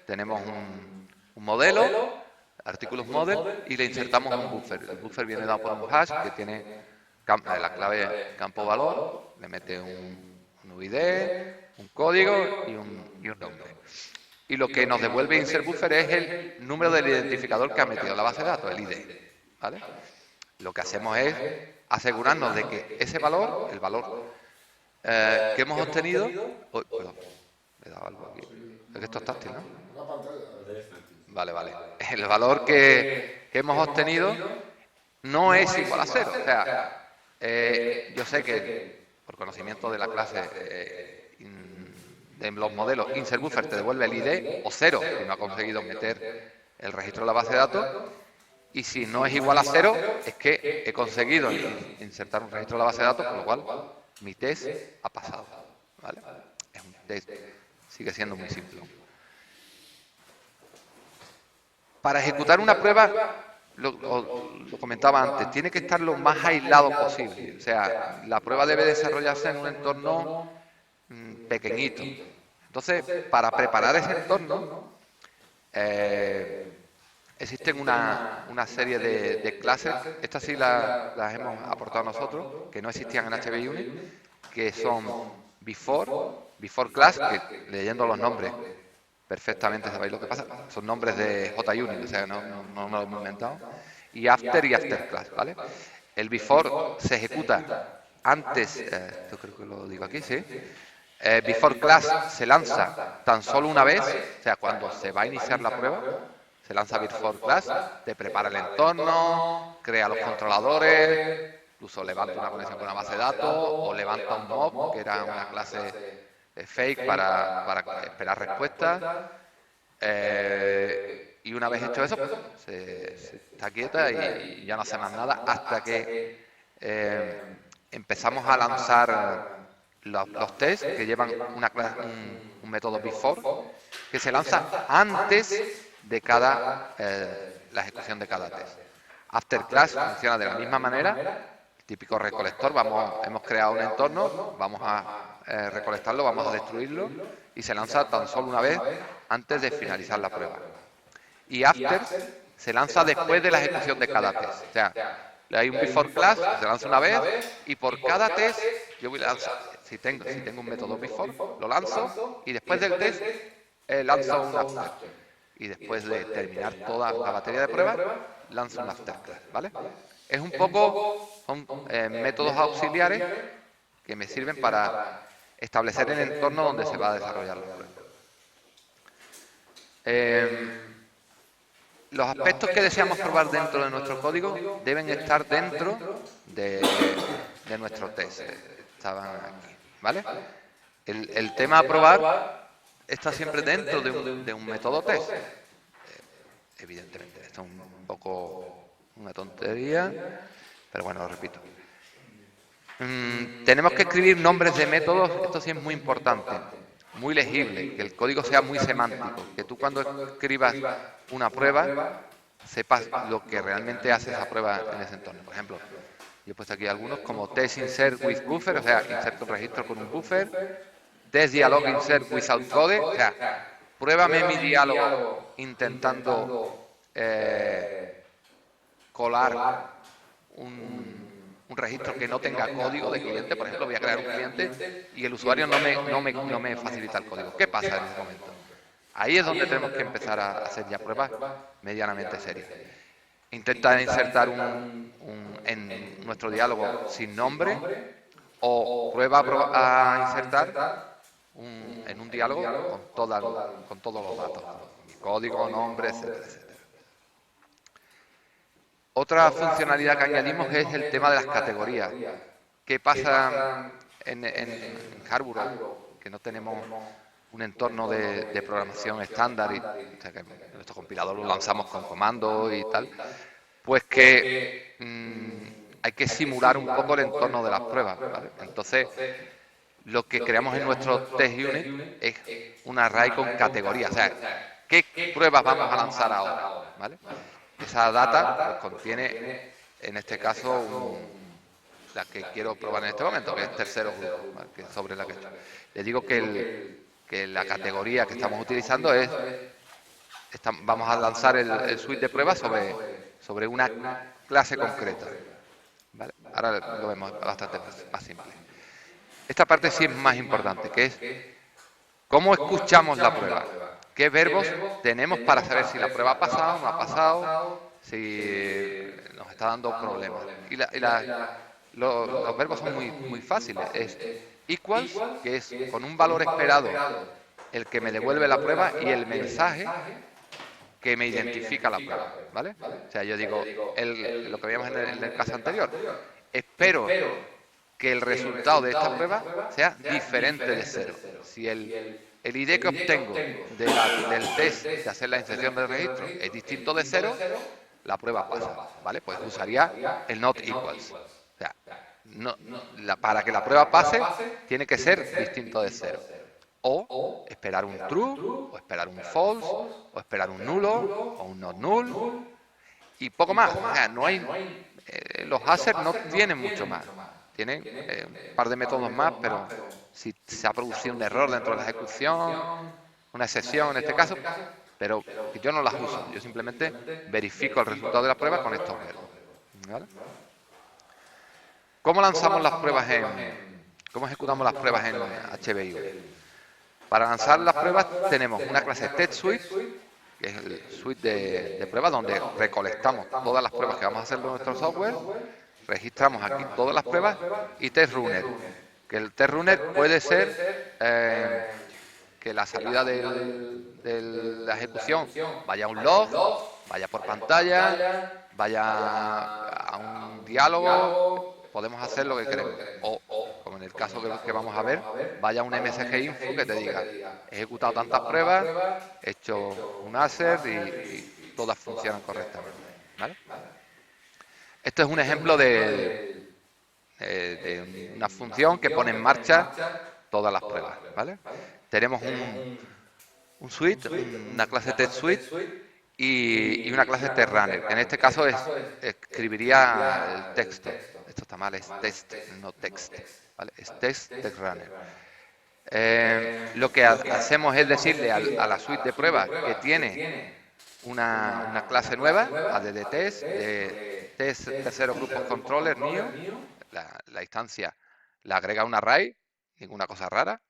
tenemos un modelo, artículos model, y le insertamos un buffer. El buffer viene dado por un hash que tiene la clave campo valor, le mete un UID, un código y un nombre. Y lo que nos devuelve insert buffer es el número del identificador que ha metido la base de datos, el ID, ¿vale? Lo que hacemos es asegurarnos de que ese valor, el valor que hemos obtenido... perdón, me he dado algo aquí. Es que esto es táctil, ¿no? Vale. El valor que hemos obtenido no es igual a 0. O sea, yo sé que por conocimiento de la clase de los modelos, insert buffer te devuelve el ID o 0, que no ha conseguido meter el registro de la base de datos. Y si no es igual a 0, es que he conseguido insertar un registro de la base de datos, con lo cual mi test ha pasado, ¿vale? Es un test, sigue siendo muy simple. Para ejecutar una prueba, lo comentaba antes, tiene que estar lo más aislado posible. O sea, la prueba debe desarrollarse en un entorno pequeñito. Entonces, para preparar ese entorno, existen una serie de clases, estas sí las hemos aportado nosotros, que no existían en HPUnit, que son before class, que leyendo los nombres perfectamente sabéis lo que pasa, son nombres de JUnit, o sea, no lo hemos inventado, y after class, ¿vale? El before se ejecuta antes, yo creo que lo digo aquí, sí. Before class se lanza tan solo una vez, o sea, cuando se va a iniciar la prueba, se lanza before class, te prepara el entorno, crea los controladores, incluso levanta una conexión con una base de datos o levanta un mob, que era una clase fake para esperar respuestas. Y una vez hecho eso, se está quieta y ya no hace más nada hasta que empezamos a lanzar los tests que llevan un método before que se lanza antes de la ejecución de cada test. After class funciona de la misma manera. Típico recolector, hemos creado un entorno, vamos a recolectarlo, vamos a destruirlo y se lanza tan solo una vez antes de finalizar la prueba. Y after se lanza después de la ejecución de cada test. O sea, hay un before class, se lanza una vez y por cada test yo voy a lanzar, si tengo un método before, lo lanzo y después del test lanzo un after. Y después de terminar toda la batería de pruebas, lanzo un after class, ¿vale? Es un poco, son métodos auxiliares que me sirven para establecer el entorno donde se va a desarrollar la prueba. Los aspectos que deseamos probar dentro de nuestro código deben estar dentro de nuestro test. Estaban aquí, ¿vale? El tema a probar está siempre dentro de un método test. Evidentemente, esto es un poco una tontería, pero bueno, lo repito. Tenemos que escribir nombres de métodos, esto sí es muy importante, muy legible, que el código sea muy semántico, que tú cuando escribas una prueba sepas lo que realmente hace esa prueba en ese entorno. Por ejemplo, yo he puesto aquí algunos como test insert with buffer, o sea, inserto un registro con un buffer, test dialog insert without code, o sea, pruébame mi diálogo intentando colar un registro que no tenga código de cliente. Por ejemplo, voy a crear un cliente y el usuario no me facilita el código. ¿Qué pasa en ese momento? Ahí es donde tenemos que empezar a hacer ya pruebas medianamente serias. Intenta insertar en nuestro diálogo sin nombre o prueba a insertar en un diálogo con todos los datos. Código, nombre, etcétera, etcétera. Otra funcionalidad que añadimos es el tema de las categorías. ¿Qué pasa en Hardware? Que no tenemos un entorno de programación estándar, o sea que nuestro compilador lo lanzamos con comandos y tal, pues que hay que simular un poco el entorno de las pruebas, ¿vale? Entonces, lo que creamos en nuestro test unit es un array con categorías, o sea, ¿qué pruebas vamos a lanzar ahora? ¿Vale? Esa data pues, contiene, en este caso, la que quiero probar en este momento, que es tercero grupo, ¿vale? Que es sobre la que estoy. Les digo que la categoría que estamos utilizando es, vamos a lanzar el suite de pruebas sobre una clase concreta, ¿vale? Ahora lo vemos bastante más simple. Esta parte sí es más importante, que es cómo escuchamos la prueba. ¿Qué verbos tenemos para saber si la prueba ha pasado, no ha pasado, si nos está dando problemas? Y los verbos son muy fáciles. Es equals, que es con un valor esperado el que me devuelve la prueba, y el mensaje que me identifica la prueba, ¿vale? O sea, yo digo, lo que veíamos en el caso anterior, espero que el resultado de esta prueba sea diferente de 0. Si el ID que obtengo del test de hacer la inserción del registro es distinto de 0, la prueba pasa, ¿vale? Pues usaría el not equals. O sea, para que la prueba pase, tiene que ser distinto de 0. O esperar un true, o esperar un false, o esperar un nulo, o un not null, y poco más. O sea, no hay, los hasher no tienen mucho más. Tienen un par de métodos más, pero si se ha producido un error dentro de la ejecución, una excepción en este caso, pero yo no las uso. Yo simplemente verifico el resultado de la prueba con estos verbos, ¿vale? ¿Cómo lanzamos las pruebas cómo ejecutamos las pruebas en HBIO? Para lanzar las pruebas tenemos una clase TestSuite, que es el suite de pruebas donde recolectamos todas las pruebas que vamos a hacer de nuestro software, registramos aquí todas las pruebas y test runner. Que el test runner puede ser que la salida de la ejecución vaya a un log, vaya por pantalla, vaya a un diálogo, podemos hacer lo que queremos. O, como en el caso que vamos a ver, vaya a un MSG info que te diga, he ejecutado tantas pruebas, he hecho un assert y todas funcionan correctamente. ¿Vale? Esto es un ejemplo de una función que pone en marcha todas las pruebas. ¿Vale? Tenemos un suite, una clase test suite y una clase test runner, que en este caso escribiría el texto. Esto está mal, es test, no text. ¿Vale? Es test runner. Lo que hacemos es decirle a la suite de pruebas que tiene una clase nueva, add test, de test terceros grupos controller new, la instancia le agrega un array, ninguna cosa rara,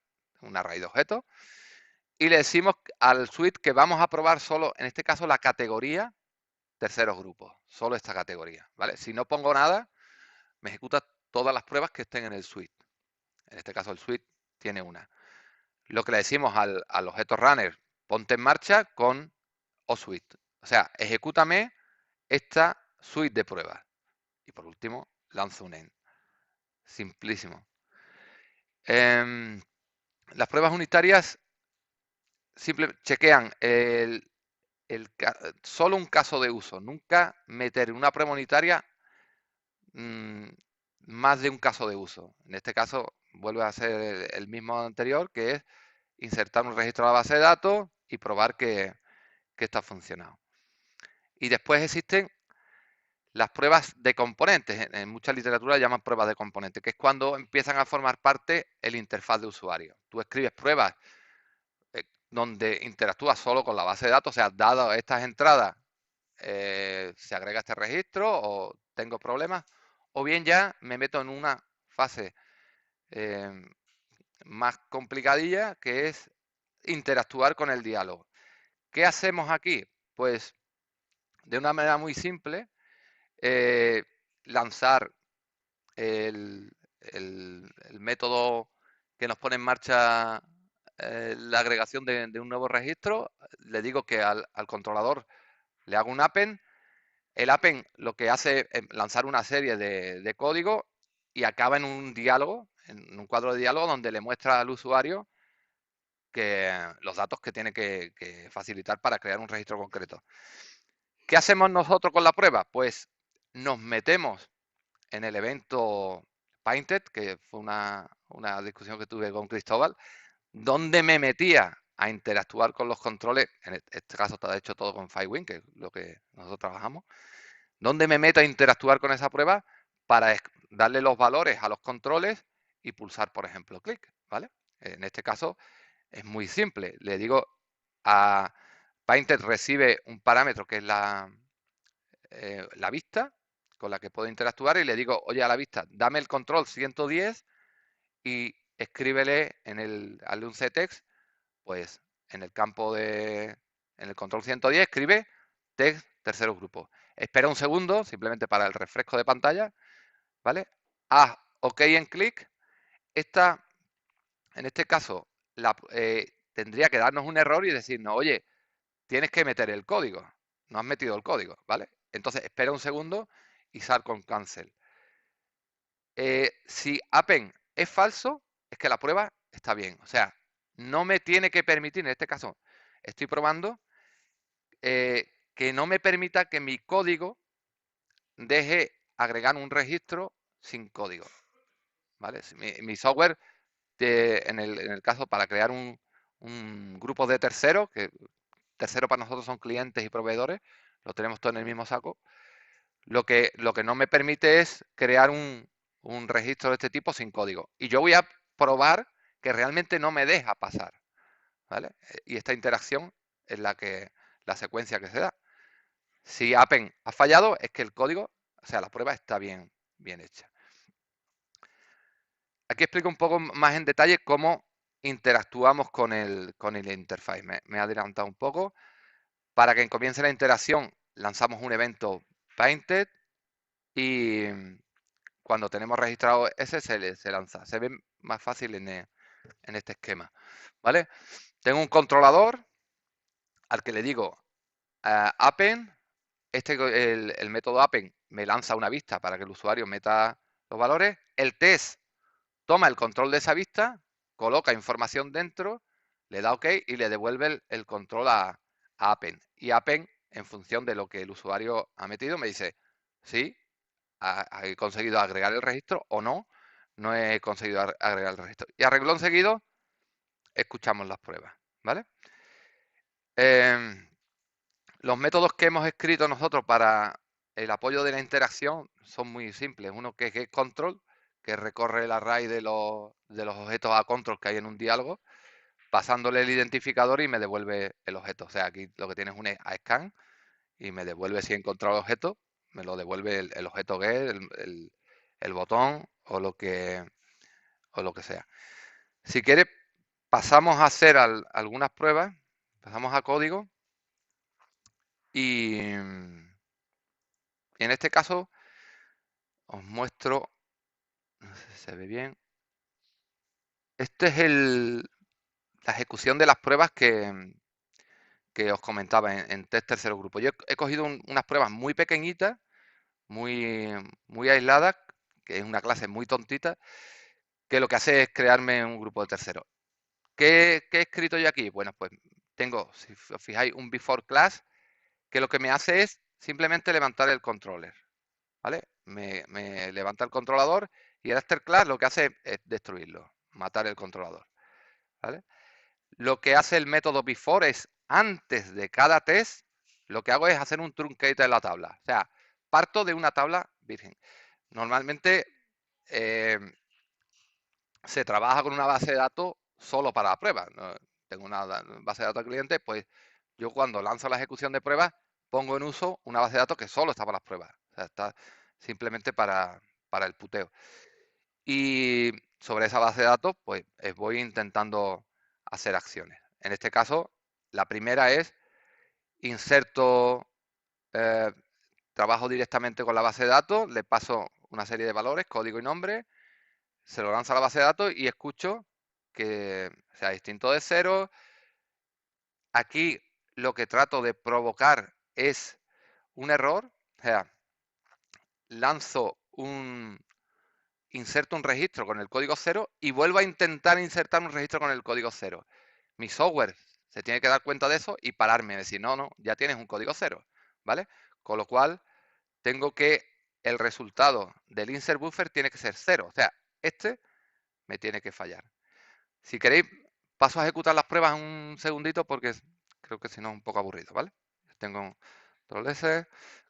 un array de objetos, y le decimos al suite que vamos a probar solo, en este caso, la categoría terceros grupos, solo esta categoría, ¿vale? Si no pongo nada, me ejecuta todas las pruebas que estén en el suite. En este caso, el suite tiene una. Lo que le decimos al objeto runner, ponte en marcha con oSuite. O sea, ejecútame esta suite de pruebas. Y por último, lanzo un end. Simplísimo. Las pruebas unitarias chequean solo un caso de uso. Nunca meter en una prueba unitaria más de un caso de uso. En este caso, vuelve a ser el mismo anterior, que es insertar un registro a la base de datos y probar que esto ha funcionado. Y después existen las pruebas de componentes. En mucha literatura llaman pruebas de componentes, que es cuando empiezan a formar parte el interfaz de usuario. Tú escribes pruebas donde interactúas solo con la base de datos, o sea, dado estas entradas, se agrega este registro o tengo problemas, o bien ya me meto en una fase más complicadilla, que es interactuar con el diálogo. ¿Qué hacemos aquí? Pues de una manera muy simple, lanzar el método que nos pone en marcha la agregación de un nuevo registro. Le digo que al controlador le hago un append. El append lo que hace es lanzar una serie de código y acaba en un diálogo, en un cuadro de diálogo donde le muestra al usuario que los datos que tiene que facilitar para crear un registro concreto. ¿Qué hacemos nosotros con la prueba? Pues nos metemos en el evento Painted, que fue una discusión que tuve con Cristóbal, donde me metía a interactuar con los controles. En este caso está hecho todo con Firewing, que es lo que nosotros trabajamos, donde me meto a interactuar con esa prueba para darle los valores a los controles y pulsar, por ejemplo, clic, ¿vale? En este caso es muy simple. Le digo a Painted, recibe un parámetro que es la vista con la que puedo interactuar, y le digo, oye, a la vista, dame el control 110 y escríbele hazle un ctext, pues en el campo en el control 110, escribe text terceros grupos. Espera un segundo, simplemente para el refresco de pantalla, ¿vale? Haz OK en clic. En este caso, tendría que darnos un error y decirnos, oye, tienes que meter el código. No has metido el código, ¿vale? Entonces, espera un segundo y sal con cancel. Si append es falso, es que la prueba está bien. O sea, no me tiene que permitir, en este caso, estoy probando que no me permita que mi código deje agregar un registro sin código. ¿Vale? Mi software, en el caso para crear un grupo de terceros, que terceros para nosotros son clientes y proveedores, lo tenemos todo en el mismo saco. Lo que no me permite es crear un registro de este tipo sin código. Y yo voy a probar que realmente no me deja pasar, ¿vale? Y esta interacción es la secuencia que se da. Si append ha fallado, es que el código, o sea, la prueba está bien hecha. Aquí explico un poco más en detalle cómo interactuamos con el interface. Me he adelantado un poco. Para que comience la interacción, lanzamos un evento Painted y cuando tenemos registrado ese, se lanza. Se ve más fácil en este esquema, ¿vale? Tengo un controlador al que le digo append. El método append me lanza una vista para que el usuario meta los valores. El test toma el control de esa vista, coloca información dentro, le da OK y le devuelve el control a append. Y append, en función de lo que el usuario ha metido, me dice, sí, he conseguido agregar el registro o no, no he conseguido agregar el registro. Y a renglón seguido, escuchamos las pruebas, ¿vale? Los métodos que hemos escrito nosotros para el apoyo de la interacción son muy simples. Uno que es getControl, que recorre el array de los objetos a control que hay en un diálogo, pasándole el identificador y me devuelve el objeto. O sea, aquí lo que tiene es un scan y me devuelve, si he encontrado el objeto, me lo devuelve el objeto get, el botón o lo que sea. Si quiere, pasamos a hacer algunas pruebas, pasamos a código y en este caso os muestro, no sé si se ve bien. Este es la ejecución de las pruebas que os comentaba en test tercero grupo. Yo he cogido unas pruebas muy pequeñitas, muy aisladas, que es una clase muy tontita, que lo que hace es crearme un grupo de terceros. ¿Qué he escrito yo aquí? Bueno, pues tengo, si os fijáis, un before class, que lo que me hace es simplemente levantar el controller, ¿vale? Me levanta el controlador y el after class lo que hace es destruirlo, matar el controlador, ¿vale? Lo que hace el método before es, antes de cada test, lo que hago es hacer un truncate de la tabla. O sea, parto de una tabla virgen. Normalmente se trabaja con una base de datos solo para la prueba. ¿No? Tengo una base de datos de clientes, pues yo cuando lanzo la ejecución de pruebas pongo en uso una base de datos que solo está para las pruebas. O sea, está simplemente para el puteo. Y sobre esa base de datos, pues voy intentando hacer acciones. En este caso, la primera es inserto, trabajo directamente con la base de datos, le paso una serie de valores, código y nombre, se lo lanza a la base de datos y escucho que sea distinto de 0. Aquí lo que trato de provocar es un error, o sea, inserto un registro con el código 0 y vuelvo a intentar insertar un registro con el código 0. Mi software se tiene que dar cuenta de eso y pararme, decir, no, ya tienes un código 0, ¿vale? Con lo cual, tengo que el resultado del insert buffer tiene que ser 0. O sea, este me tiene que fallar. Si queréis, paso a ejecutar las pruebas un segundito porque creo que si no es un poco aburrido, ¿vale? Tengo control S,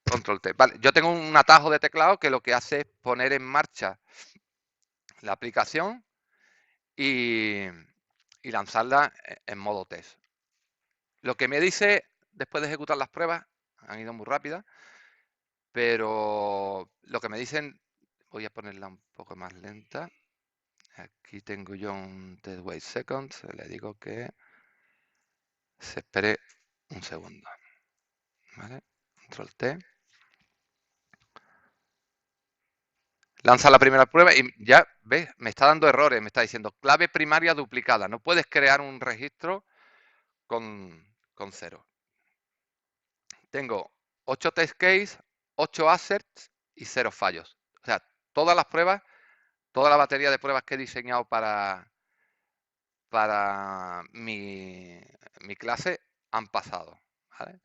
control T. Vale, yo tengo un atajo de teclado que lo que hace es poner en marcha la aplicación y lanzarla en modo test. Lo que me dice después de ejecutar las pruebas, han ido muy rápidas, pero lo que me dicen, voy a ponerla un poco más lenta. Aquí tengo yo un test wait seconds, le digo que se espere un segundo. ¿Vale? Control T. Lanza la primera prueba y ya, ¿ves? Me está dando errores, me está diciendo clave primaria duplicada. No puedes crear un registro con 0. Tengo 8 test case, 8 assets y 0 fallos. O sea, todas las pruebas, toda la batería de pruebas que he diseñado para mi clase han pasado. ¿Vale?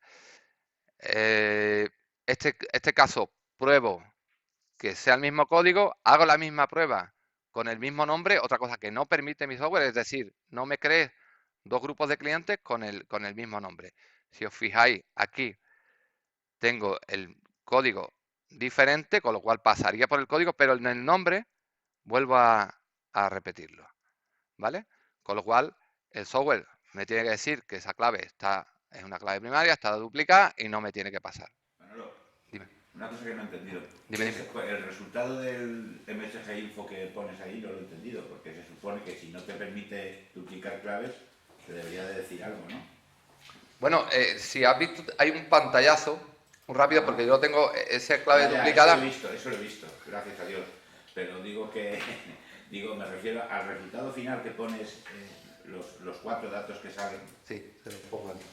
Este caso pruebo que sea el mismo código, hago la misma prueba con el mismo nombre, otra cosa que no permite mi software, es decir, no me crees dos grupos de clientes con el mismo nombre. Si os fijáis aquí, tengo el código diferente, con lo cual pasaría por el código, pero en el nombre vuelvo a repetirlo, ¿vale? Con lo cual, el software me tiene que decir que esa clave es una clave primaria, está duplicada y no me tiene que pasar. Manolo, Dime. una cosa que no he entendido. Dime. El resultado del MSG info que pones ahí no lo he entendido, porque se supone que si no te permite duplicar claves, te debería de decir algo, ¿no? Bueno, si has visto, hay un pantallazo, muy rápido, porque yo tengo esa clave duplicada. Eso lo he visto, gracias a Dios. pero digo que digo, me refiero al resultado final que pones, los 4 datos que salen. Sí, se lo pongo aquí.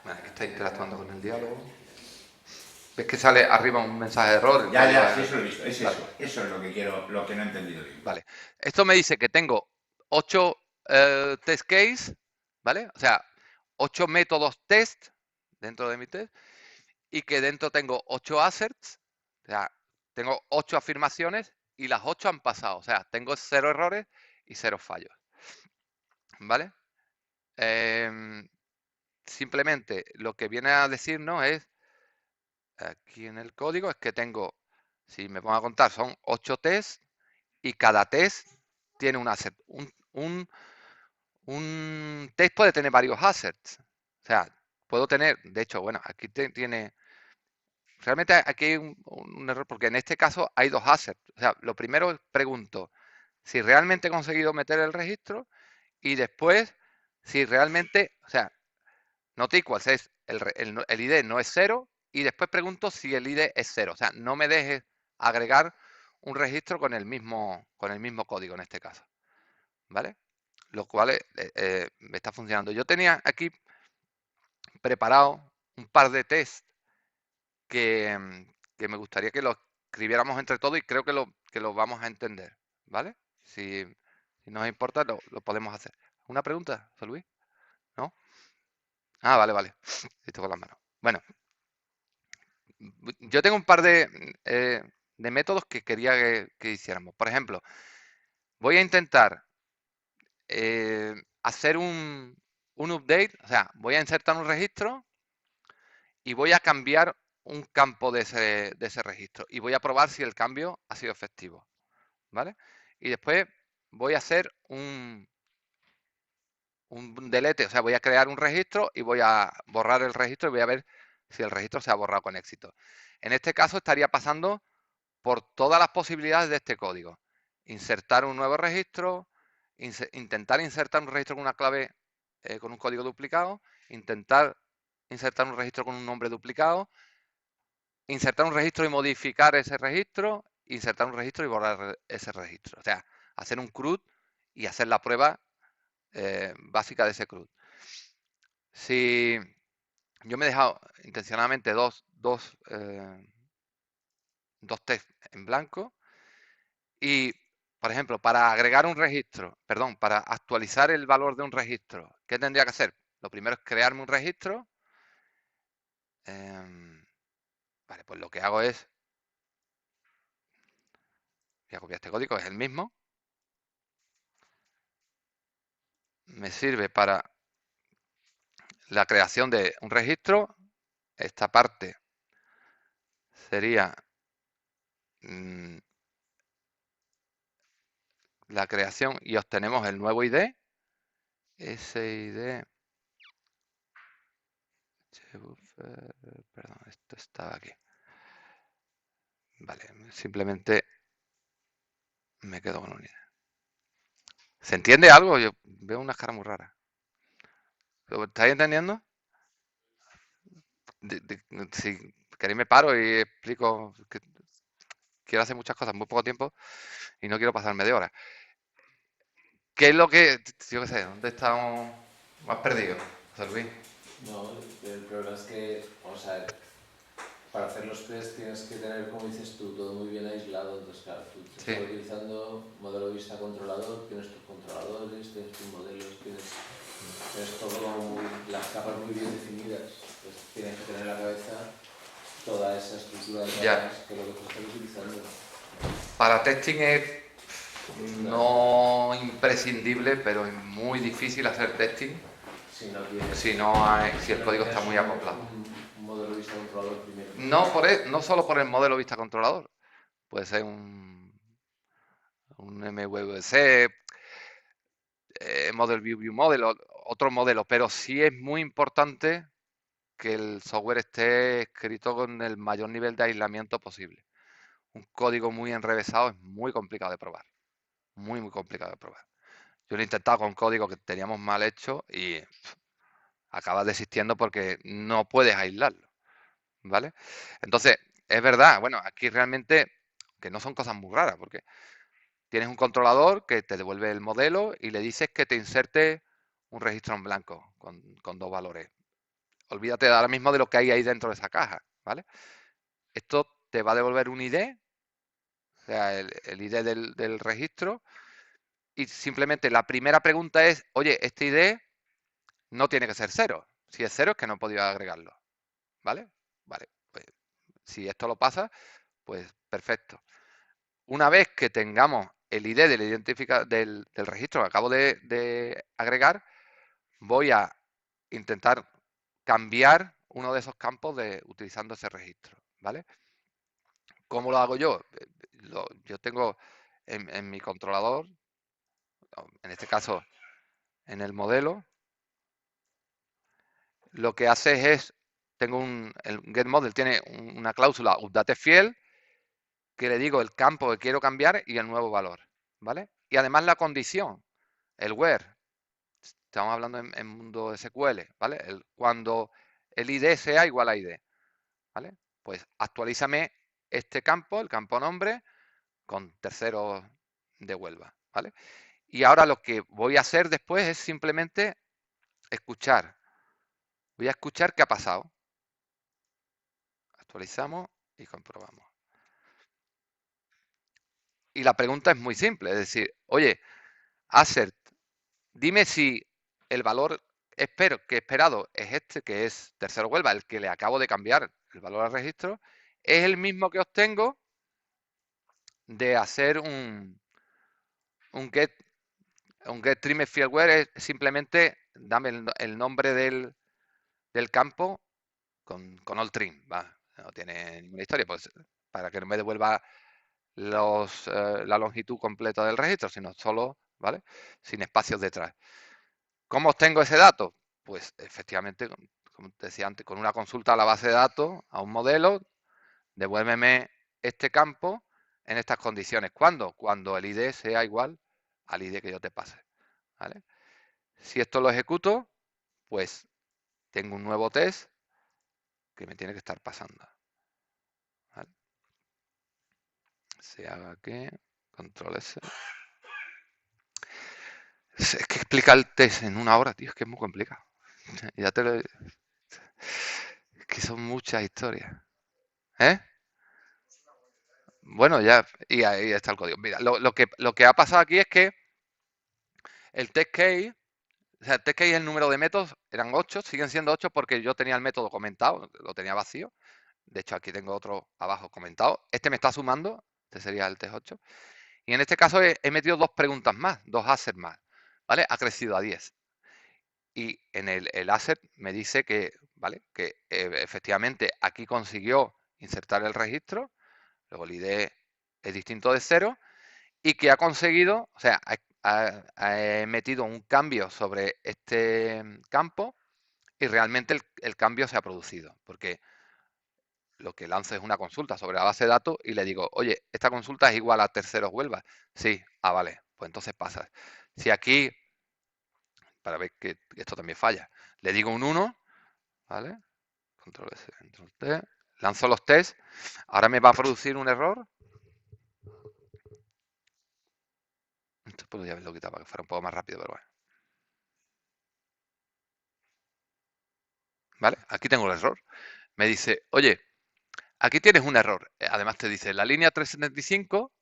Bueno, aquí está interactuando con el diálogo. ¿Ves que sale arriba un mensaje de error? Ya, sí, eso lo he visto. Es Vale. eso es lo que quiero, lo que no he entendido bien. Vale. Esto me dice que tengo 8 test case, ¿vale? O sea, 8 métodos test dentro de mi test y que dentro tengo 8 assets, o sea, tengo 8 afirmaciones y las 8 han pasado. O sea, tengo 0 errores y 0 fallos. ¿Vale? Simplemente lo que viene a decirnos es, aquí en el código, es que tengo, si me pongo a contar, son 8 tests y cada test tiene un asset. Un test puede tener varios assets. O sea, puedo tener, de hecho, bueno, aquí tiene, realmente aquí hay un error porque en este caso hay 2 assets. O sea, lo primero pregunto si realmente he conseguido meter el registro y después si realmente, o sea, not equals es el ID no es 0 y después pregunto si el ID es 0. O sea, no me dejes agregar un registro con el mismo código en este caso. ¿Vale? Lo cual me está funcionando. Yo tenía aquí preparado un par de test que me gustaría que lo escribiéramos entre todos y creo que lo vamos a entender. ¿Vale? Si nos importa, lo podemos hacer. ¿Una pregunta, José Luis? ¿No? Ah, vale. Listo con las manos. Bueno, yo tengo un par de métodos que quería que hiciéramos. Por ejemplo, voy a intentar hacer un update, o sea, voy a insertar un registro y voy a cambiar un campo de ese registro y voy a probar si el cambio ha sido efectivo, ¿vale? Y después voy a hacer un delete, o sea, voy a crear un registro y voy a borrar el registro y voy a ver si el registro se ha borrado con éxito. En este caso estaría pasando por todas las posibilidades de este código. Insertar un nuevo registro, intentar insertar un registro con una clave, con un código duplicado, intentar insertar un registro con un nombre duplicado, insertar un registro y modificar ese registro, insertar un registro y borrar ese registro. O sea, hacer un CRUD y hacer la prueba básica de ese CRUD. Si yo me he dejado intencionadamente dos tests en blanco y, por ejemplo, para agregar un registro, perdón, para actualizar el valor de un registro, ¿qué tendría que hacer? Lo primero es crearme un registro. Vale, pues lo que hago es, voy a copiar este código, es el mismo. Me sirve para la creación de un registro. Esta parte sería la creación y obtenemos el nuevo ID. Ese ID. Perdón, esto estaba aquí. Vale, simplemente me quedo con un ID. ¿Se entiende algo? Yo veo unas caras muy raras. ¿Lo estáis entendiendo? Si queréis me paro y explico que quiero hacer muchas cosas en muy poco tiempo y no quiero pasarme de hora. ¿Qué es lo que, yo qué sé, dónde estamos más perdidos, José Luis? No, el problema es que, vamos a ver, para hacer los test tienes que tener, como dices tú, todo muy bien aislado. Entonces, claro, tú Sí. estás utilizando modelo de vista controlador, tienes tus controladores, tienes tus modelos, tienes todo como las capas muy bien definidas. Entonces, tienes que tener en la cabeza toda esa estructura de capas que es lo que tú estás utilizando. Para testing es no imprescindible, pero es muy difícil hacer testing si el código está muy acoplado. Un modelo de vista controlador primero. No solo por el modelo vista controlador, puede ser un MVC, Model View Model, otro modelo, pero sí es muy importante que el software esté escrito con el mayor nivel de aislamiento posible. Un código muy enrevesado es muy complicado de probar. Muy complicado de probar. Yo lo he intentado con código que teníamos mal hecho y acabas desistiendo porque no puedes aislarlo. ¿Vale? Entonces, es verdad. Bueno, aquí realmente, que no son cosas muy raras, porque tienes un controlador que te devuelve el modelo y le dices que te inserte un registro en blanco con 2 valores. Olvídate ahora mismo de lo que hay ahí dentro de esa caja, ¿vale? Esto te va a devolver un ID, o sea, el ID del registro, y simplemente la primera pregunta es, oye, este ID no tiene que ser 0. Si es 0 es que no he podido agregarlo, ¿vale? Vale, pues si esto lo pasa, pues perfecto. Una vez que tengamos el ID del registro que acabo de agregar, voy a intentar cambiar uno de esos campos utilizando ese registro, ¿vale? ¿Cómo lo hago yo? Yo tengo en mi controlador, en este caso en el modelo, lo que hace es, el getModel tiene una cláusula updateField que le digo el campo que quiero cambiar y el nuevo valor, ¿vale? Y además la condición, el where, estamos hablando en mundo SQL, ¿vale? Cuando el ID sea igual a ID, ¿vale? Pues actualízame este campo, el campo nombre, con terceros de Huelva, ¿vale? Y ahora lo que voy a hacer después es simplemente escuchar. Voy a escuchar qué ha pasado. Actualizamos y comprobamos. Y la pregunta es muy simple, es decir, oye, Assert, dime si el valor esperado es este, que es tercero Huelva, el que le acabo de cambiar el valor al registro, es el mismo que obtengo de hacer un get trim fieldware, es simplemente dame el nombre del campo con all trim, va, no tiene ninguna historia, pues para que no me devuelva la longitud completa del registro, sino solo, ¿vale? Sin espacios detrás. ¿Cómo obtengo ese dato? Pues efectivamente, como te decía antes, con una consulta a la base de datos, a un modelo, devuélveme este campo en estas condiciones. ¿Cuándo? Cuando el ID sea igual al ID que yo te pase, ¿vale? Si esto lo ejecuto, pues tengo un nuevo test que me tiene que estar pasando, ¿vale? Se haga que control S. Es que explicar el test en una hora, tío, es que es muy complicado. Ya te lo... Es que son muchas historias. ¿Eh? Bueno, ya, y ahí está el código. Mira, lo que ha pasado aquí es que el test case, o sea, el test case es el número de métodos, eran 8, siguen siendo 8 porque yo tenía el método comentado, lo tenía vacío. De hecho, aquí tengo otro abajo comentado. Este me está sumando, este sería el test 8. Y en este caso he metido 2 preguntas más, 2 assets más, ¿vale? Ha crecido a 10. Y en el asset me dice que, ¿vale? Que efectivamente aquí consiguió insertar el registro, luego el ID es distinto de 0, y que ha conseguido, o sea, ha metido un cambio sobre este campo y realmente el cambio se ha producido, porque lo que lanzo es una consulta sobre la base de datos y le digo, oye, esta consulta es igual a terceros Huelva. Sí, vale, pues entonces pasa. Si aquí, para ver que esto también falla, le digo un 1, ¿vale? Control S, Control T, lanzo los tests, ahora me va a producir un error. Esto podría haberlo quitado para que fuera un poco más rápido, pero bueno. ¿Vale? Aquí tengo el error. Me dice, oye, aquí tienes un error. Además te dice, en la línea 375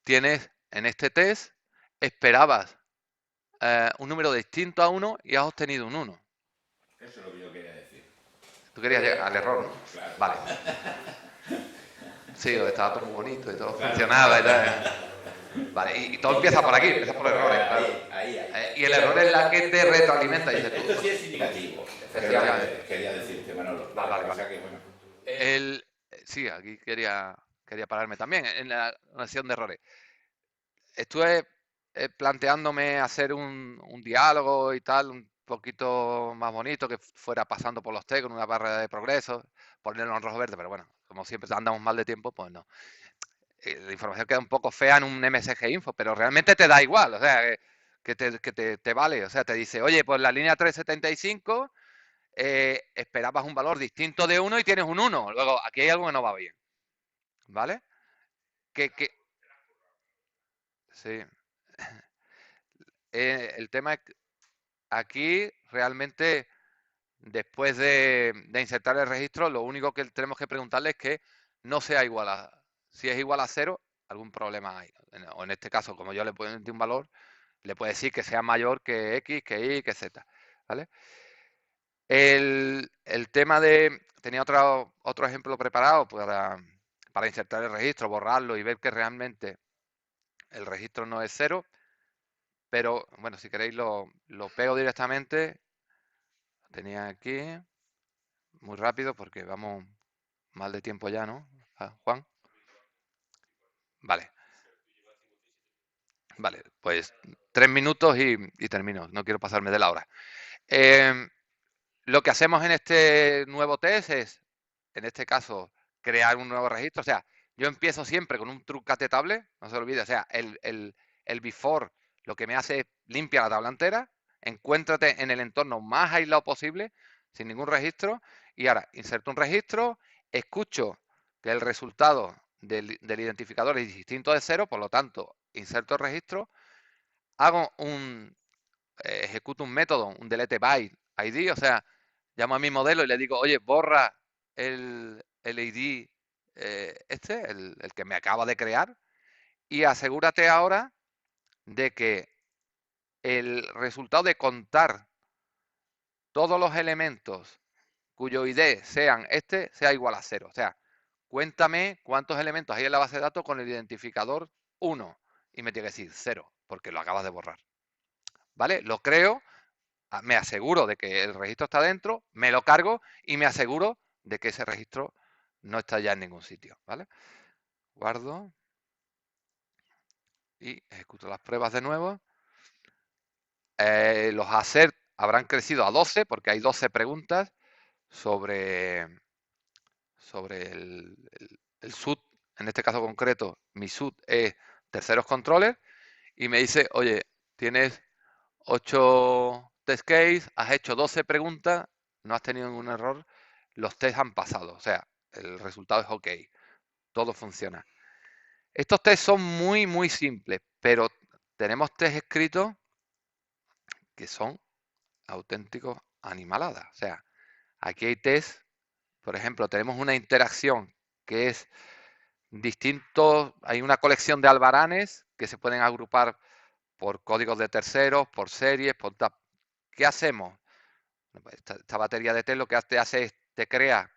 tienes, en este test, esperabas un número distinto a 1 y has obtenido un 1. Eso es lo que yo quería decir. Tú querías llegar al error, ¿no? Claro. Vale. Sí, estaba todo muy bonito y todo funcionaba y tal. Vale, y todo empieza por aquí, empieza por errores, claro. Ahí. Y el error es la que te retroalimenta, dices tú. Esto sí es indicativo. Efectivamente. Quería decirte, Manolo. Vale. O sea que, bueno. Sí, aquí quería pararme también en la sección de errores. Estuve planteándome hacer un diálogo y tal, un poquito más bonito, que fuera pasando por los T con una barra de progreso, ponerlo en rojo verde, pero bueno, como siempre andamos mal de tiempo, pues no. La información queda un poco fea en un MSG Info, pero realmente te da igual, o sea, que te vale, o sea, te dice, oye, pues la línea 375 esperabas un valor distinto de 1 y tienes un 1, luego aquí hay algo que no va bien, ¿vale? Que sí. El tema es que aquí realmente, después de insertar el registro, lo único que tenemos que preguntarle es que no sea igual a, si es igual a 0, algún problema hay. O en este caso, como yo le puedo decir un valor, le puedo decir que sea mayor que X, que Y, que Z, ¿vale? El tema de, tenía otro ejemplo preparado para insertar el registro, borrarlo y ver que realmente el registro no es 0, pero bueno, si queréis lo pego directamente. Lo tenía aquí, muy rápido porque vamos mal de tiempo ya, ¿no? Ah, Juan. Vale, vale, pues 3 minutos y termino, no quiero pasarme de la hora. Lo que hacemos en este nuevo test es, en este caso, crear un nuevo registro. O sea, yo empiezo siempre con un truncate table, no se olvide. O sea, el before lo que me hace es limpiar la tabla entera, encuéntrate en el entorno más aislado posible, sin ningún registro, y ahora inserto un registro, escucho que el resultado del identificador es distinto de 0, por lo tanto, inserto el registro, hago ejecuto un método, un delete by ID, o sea, llamo a mi modelo y le digo, oye, borra el ID el que me acaba de crear, y asegúrate ahora de que el resultado de contar todos los elementos cuyo ID sean sea igual a 0. O sea, cuéntame cuántos elementos hay en la base de datos con el identificador 1 y me tiene que decir 0 porque lo acabas de borrar. ¿Vale? Lo creo, me aseguro de que el registro está dentro, me lo cargo y me aseguro de que ese registro no está ya en ningún sitio, ¿vale? Guardo y ejecuto las pruebas de nuevo. Los assert habrán crecido a 12 porque hay 12 preguntas sobre el SUT. En este caso concreto, mi SUT es terceros controles y me dice, oye, tienes 8 test case, has hecho 12 preguntas, no has tenido ningún error, los tests han pasado, o sea, el resultado es ok, todo funciona. Estos tests son muy, muy simples, pero tenemos test escritos que son auténticos animaladas. O sea, aquí hay test, por ejemplo, tenemos una interacción que es distinto, hay una colección de albaranes que se pueden agrupar por códigos de terceros, por series, por tal. ¿Qué hacemos? Esta batería de test lo que te hace es, te crea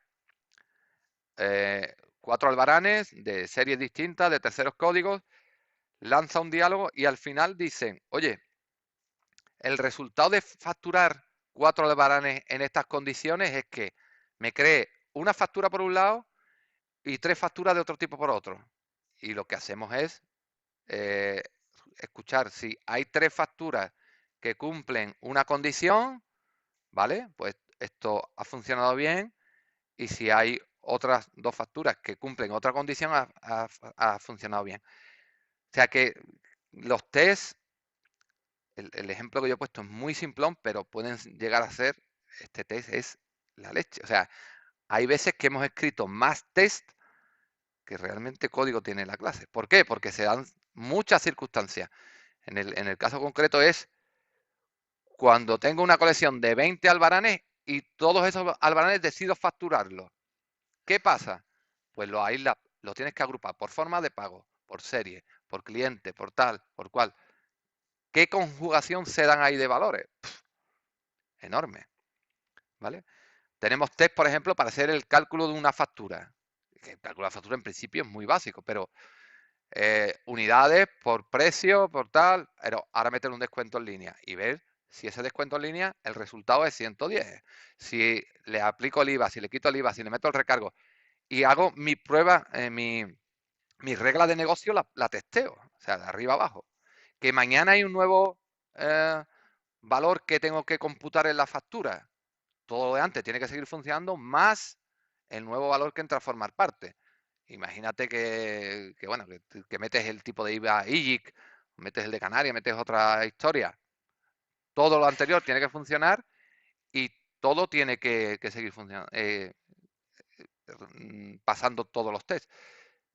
4 albaranes de series distintas, de terceros códigos, lanza un diálogo y al final dicen, oye, el resultado de facturar 4 albaranes en estas condiciones es que me cree una factura por un lado y 3 facturas de otro tipo por otro. Y lo que hacemos es eh, escuchar si hay 3 facturas que cumplen una condición, ¿vale? Pues esto ha funcionado bien. Y si hay otras 2 facturas que cumplen otra condición, ha funcionado bien. O sea que los test, el ejemplo que yo he puesto es muy simplón, pero pueden llegar a ser, este test es la leche. O sea, hay veces que hemos escrito más test que realmente código tiene la clase. ¿Por qué? Porque se dan muchas circunstancias. En el caso concreto es cuando tengo una colección de 20 albaranes y todos esos albaranes decido facturarlos. ¿Qué pasa? Pues lo tienes que agrupar por forma de pago, por serie, por cliente, por tal, por cual. ¿Qué conjugación se dan ahí de valores? Enorme, ¿vale? Tenemos test, por ejemplo, para hacer el cálculo de una factura. El cálculo de la factura en principio es muy básico, pero unidades por precio, por tal, pero ahora meter un descuento en línea y ver si ese descuento en línea, el resultado es 110. Si le aplico el IVA, si le quito el IVA, si le meto el recargo y hago mi prueba, mi regla de negocio la testeo, o sea, de arriba abajo. Que mañana hay un nuevo valor que tengo que computar en la factura. Todo lo de antes tiene que seguir funcionando más el nuevo valor que entra a formar parte. Imagínate bueno, que metes el tipo de IVA IGIC, metes el de Canarias, metes otra historia. Todo lo anterior tiene que funcionar y todo tiene que seguir funcionando, pasando todos los tests.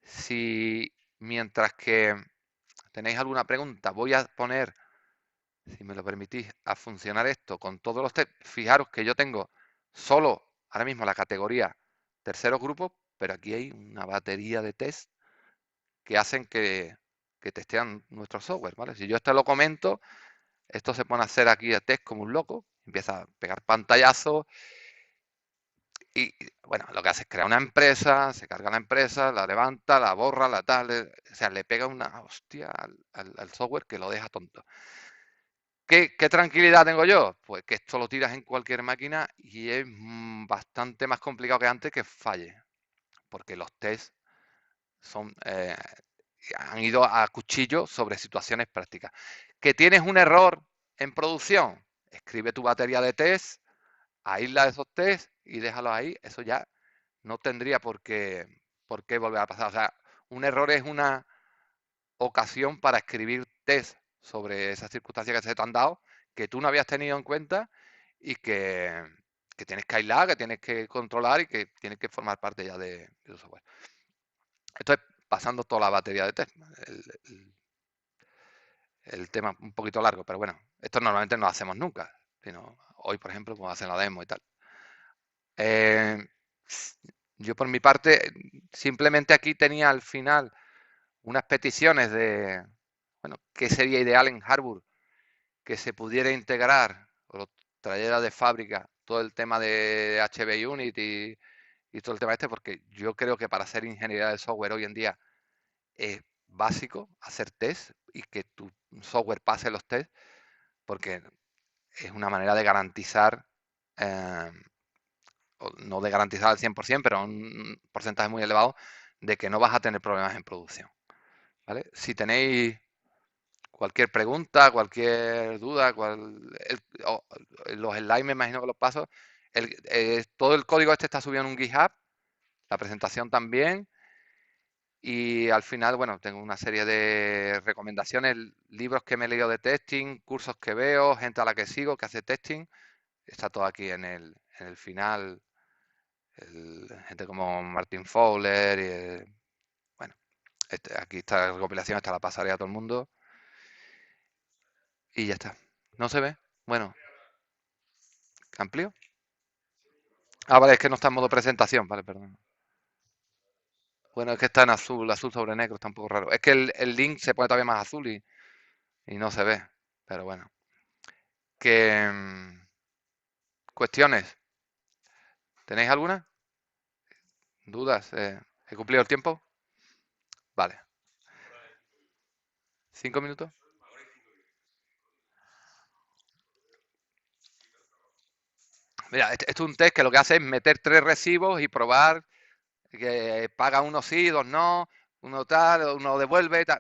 Si mientras que tenéis alguna pregunta, voy a poner, si me lo permitís, a funcionar esto con todos los test. Fijaros que yo tengo solo ahora mismo la categoría terceros grupos, pero aquí hay una batería de test que hacen que testean nuestro software, ¿vale? Si yo esto lo comento, esto se pone a hacer aquí a test como un loco, empieza a pegar pantallazos y, bueno, lo que hace es crear una empresa, se carga la empresa, la levanta, la borra, la tal, o sea, le pega una hostia al software que lo deja tonto. ¿Qué tranquilidad tengo yo? Pues que esto lo tiras en cualquier máquina y es bastante más complicado que antes que falle, porque los tests han ido a cuchillo sobre situaciones prácticas. ¿Que tienes un error en producción? Escribe tu batería de test, aísla esos test y déjalos ahí. Eso ya no tendría por qué volver a pasar. O sea, un error es una ocasión para escribir test sobre esas circunstancias que se te han dado, que tú no habías tenido en cuenta y que tienes que aislar, que tienes que controlar y que tienes que formar parte ya de tu software. Esto es pasando toda la batería de test. El tema un poquito largo, pero bueno, esto normalmente no lo hacemos nunca, sino hoy, por ejemplo, pues hacen la demo y tal. Yo por mi parte, simplemente aquí tenía al final unas peticiones de, bueno, qué sería ideal en Harbour que se pudiera integrar o lo trayera de fábrica todo el tema de HB Unit y todo el tema este, porque yo creo que para hacer ingeniería de software hoy en día es básico hacer test y que tu software pase los tests, porque es una manera de garantizar, no de garantizar al 100%, pero un porcentaje muy elevado de que no vas a tener problemas en producción. ¿Vale? Si tenéis cualquier pregunta, cualquier duda, los slides me imagino que los paso. Todo el código este está subido en un GitHub, la presentación también. Y al final, bueno, tengo una serie de recomendaciones, libros que me he leído de testing, cursos que veo, gente a la que sigo que hace testing. Está todo aquí en el final. Gente como Martin Fowler. Bueno, aquí está la recopilación, esta la pasaré a todo el mundo. Y ya está. ¿No se ve? Bueno. ¿Amplio? Ah, vale, es que no está en modo presentación. Vale, perdón. Bueno, es que está en azul, azul sobre negro, está un poco raro. Es que el link se pone todavía más azul y no se ve. Pero bueno. Que... ¿Cuestiones? ¿Tenéis alguna? ¿Dudas? ¿He cumplido el tiempo? Vale. 5 minutos. Mira, esto es un test que lo que hace es meter 3 recibos y probar que paga uno sí, 2 no, uno tal, uno devuelve y tal.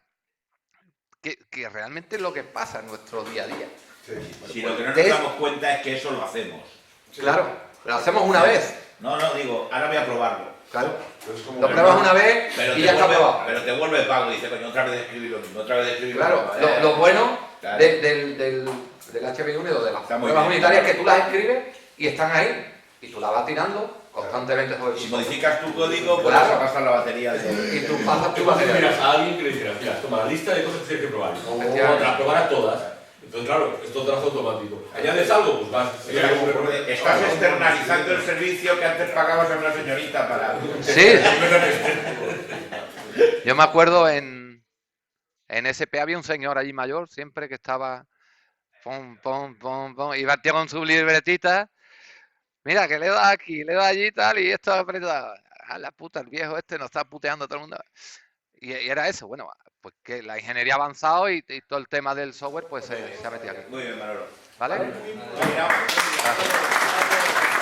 Que realmente es lo que pasa en nuestro día a día. Sí. Si lo que no nos damos cuenta es que eso lo hacemos. Claro, lo hacemos una vez. No, digo, ahora voy a probarlo. Claro. Lo pruebas una vez y ya está probado. Pero te vuelve pago y dice, coño, otra vez de escribir lo mismo, otra vez de escribir lo mismo. Claro, lo bueno del HB Unit o de las pruebas unitarias es que tú las escribes y están ahí. Y tú las vas tirando constantemente sobre Si modificas tu código, pues vas a pasar la batería de... Y tú pasas tu batería. Miras a alguien que le dice, mira, toma la lista de cosas que tienes que probar. O las probar a todas. Entonces, claro, esto trabajo automático. ¿Añades algo? Pues vas. Estás externalizando el servicio que antes pagabas a una señorita para... Sí. Yo me acuerdo en SP había un señor allí mayor, siempre que estaba... iba el tío con su libretita. Mira, que le da aquí, le da allí y tal, y esto apretado. A la puta, el viejo este nos está puteando a todo el mundo. Y era eso, bueno, pues que la ingeniería ha avanzado y todo el tema del software pues se ha metido aquí. Muy bien, Manolo. ¿Vale? Gracias.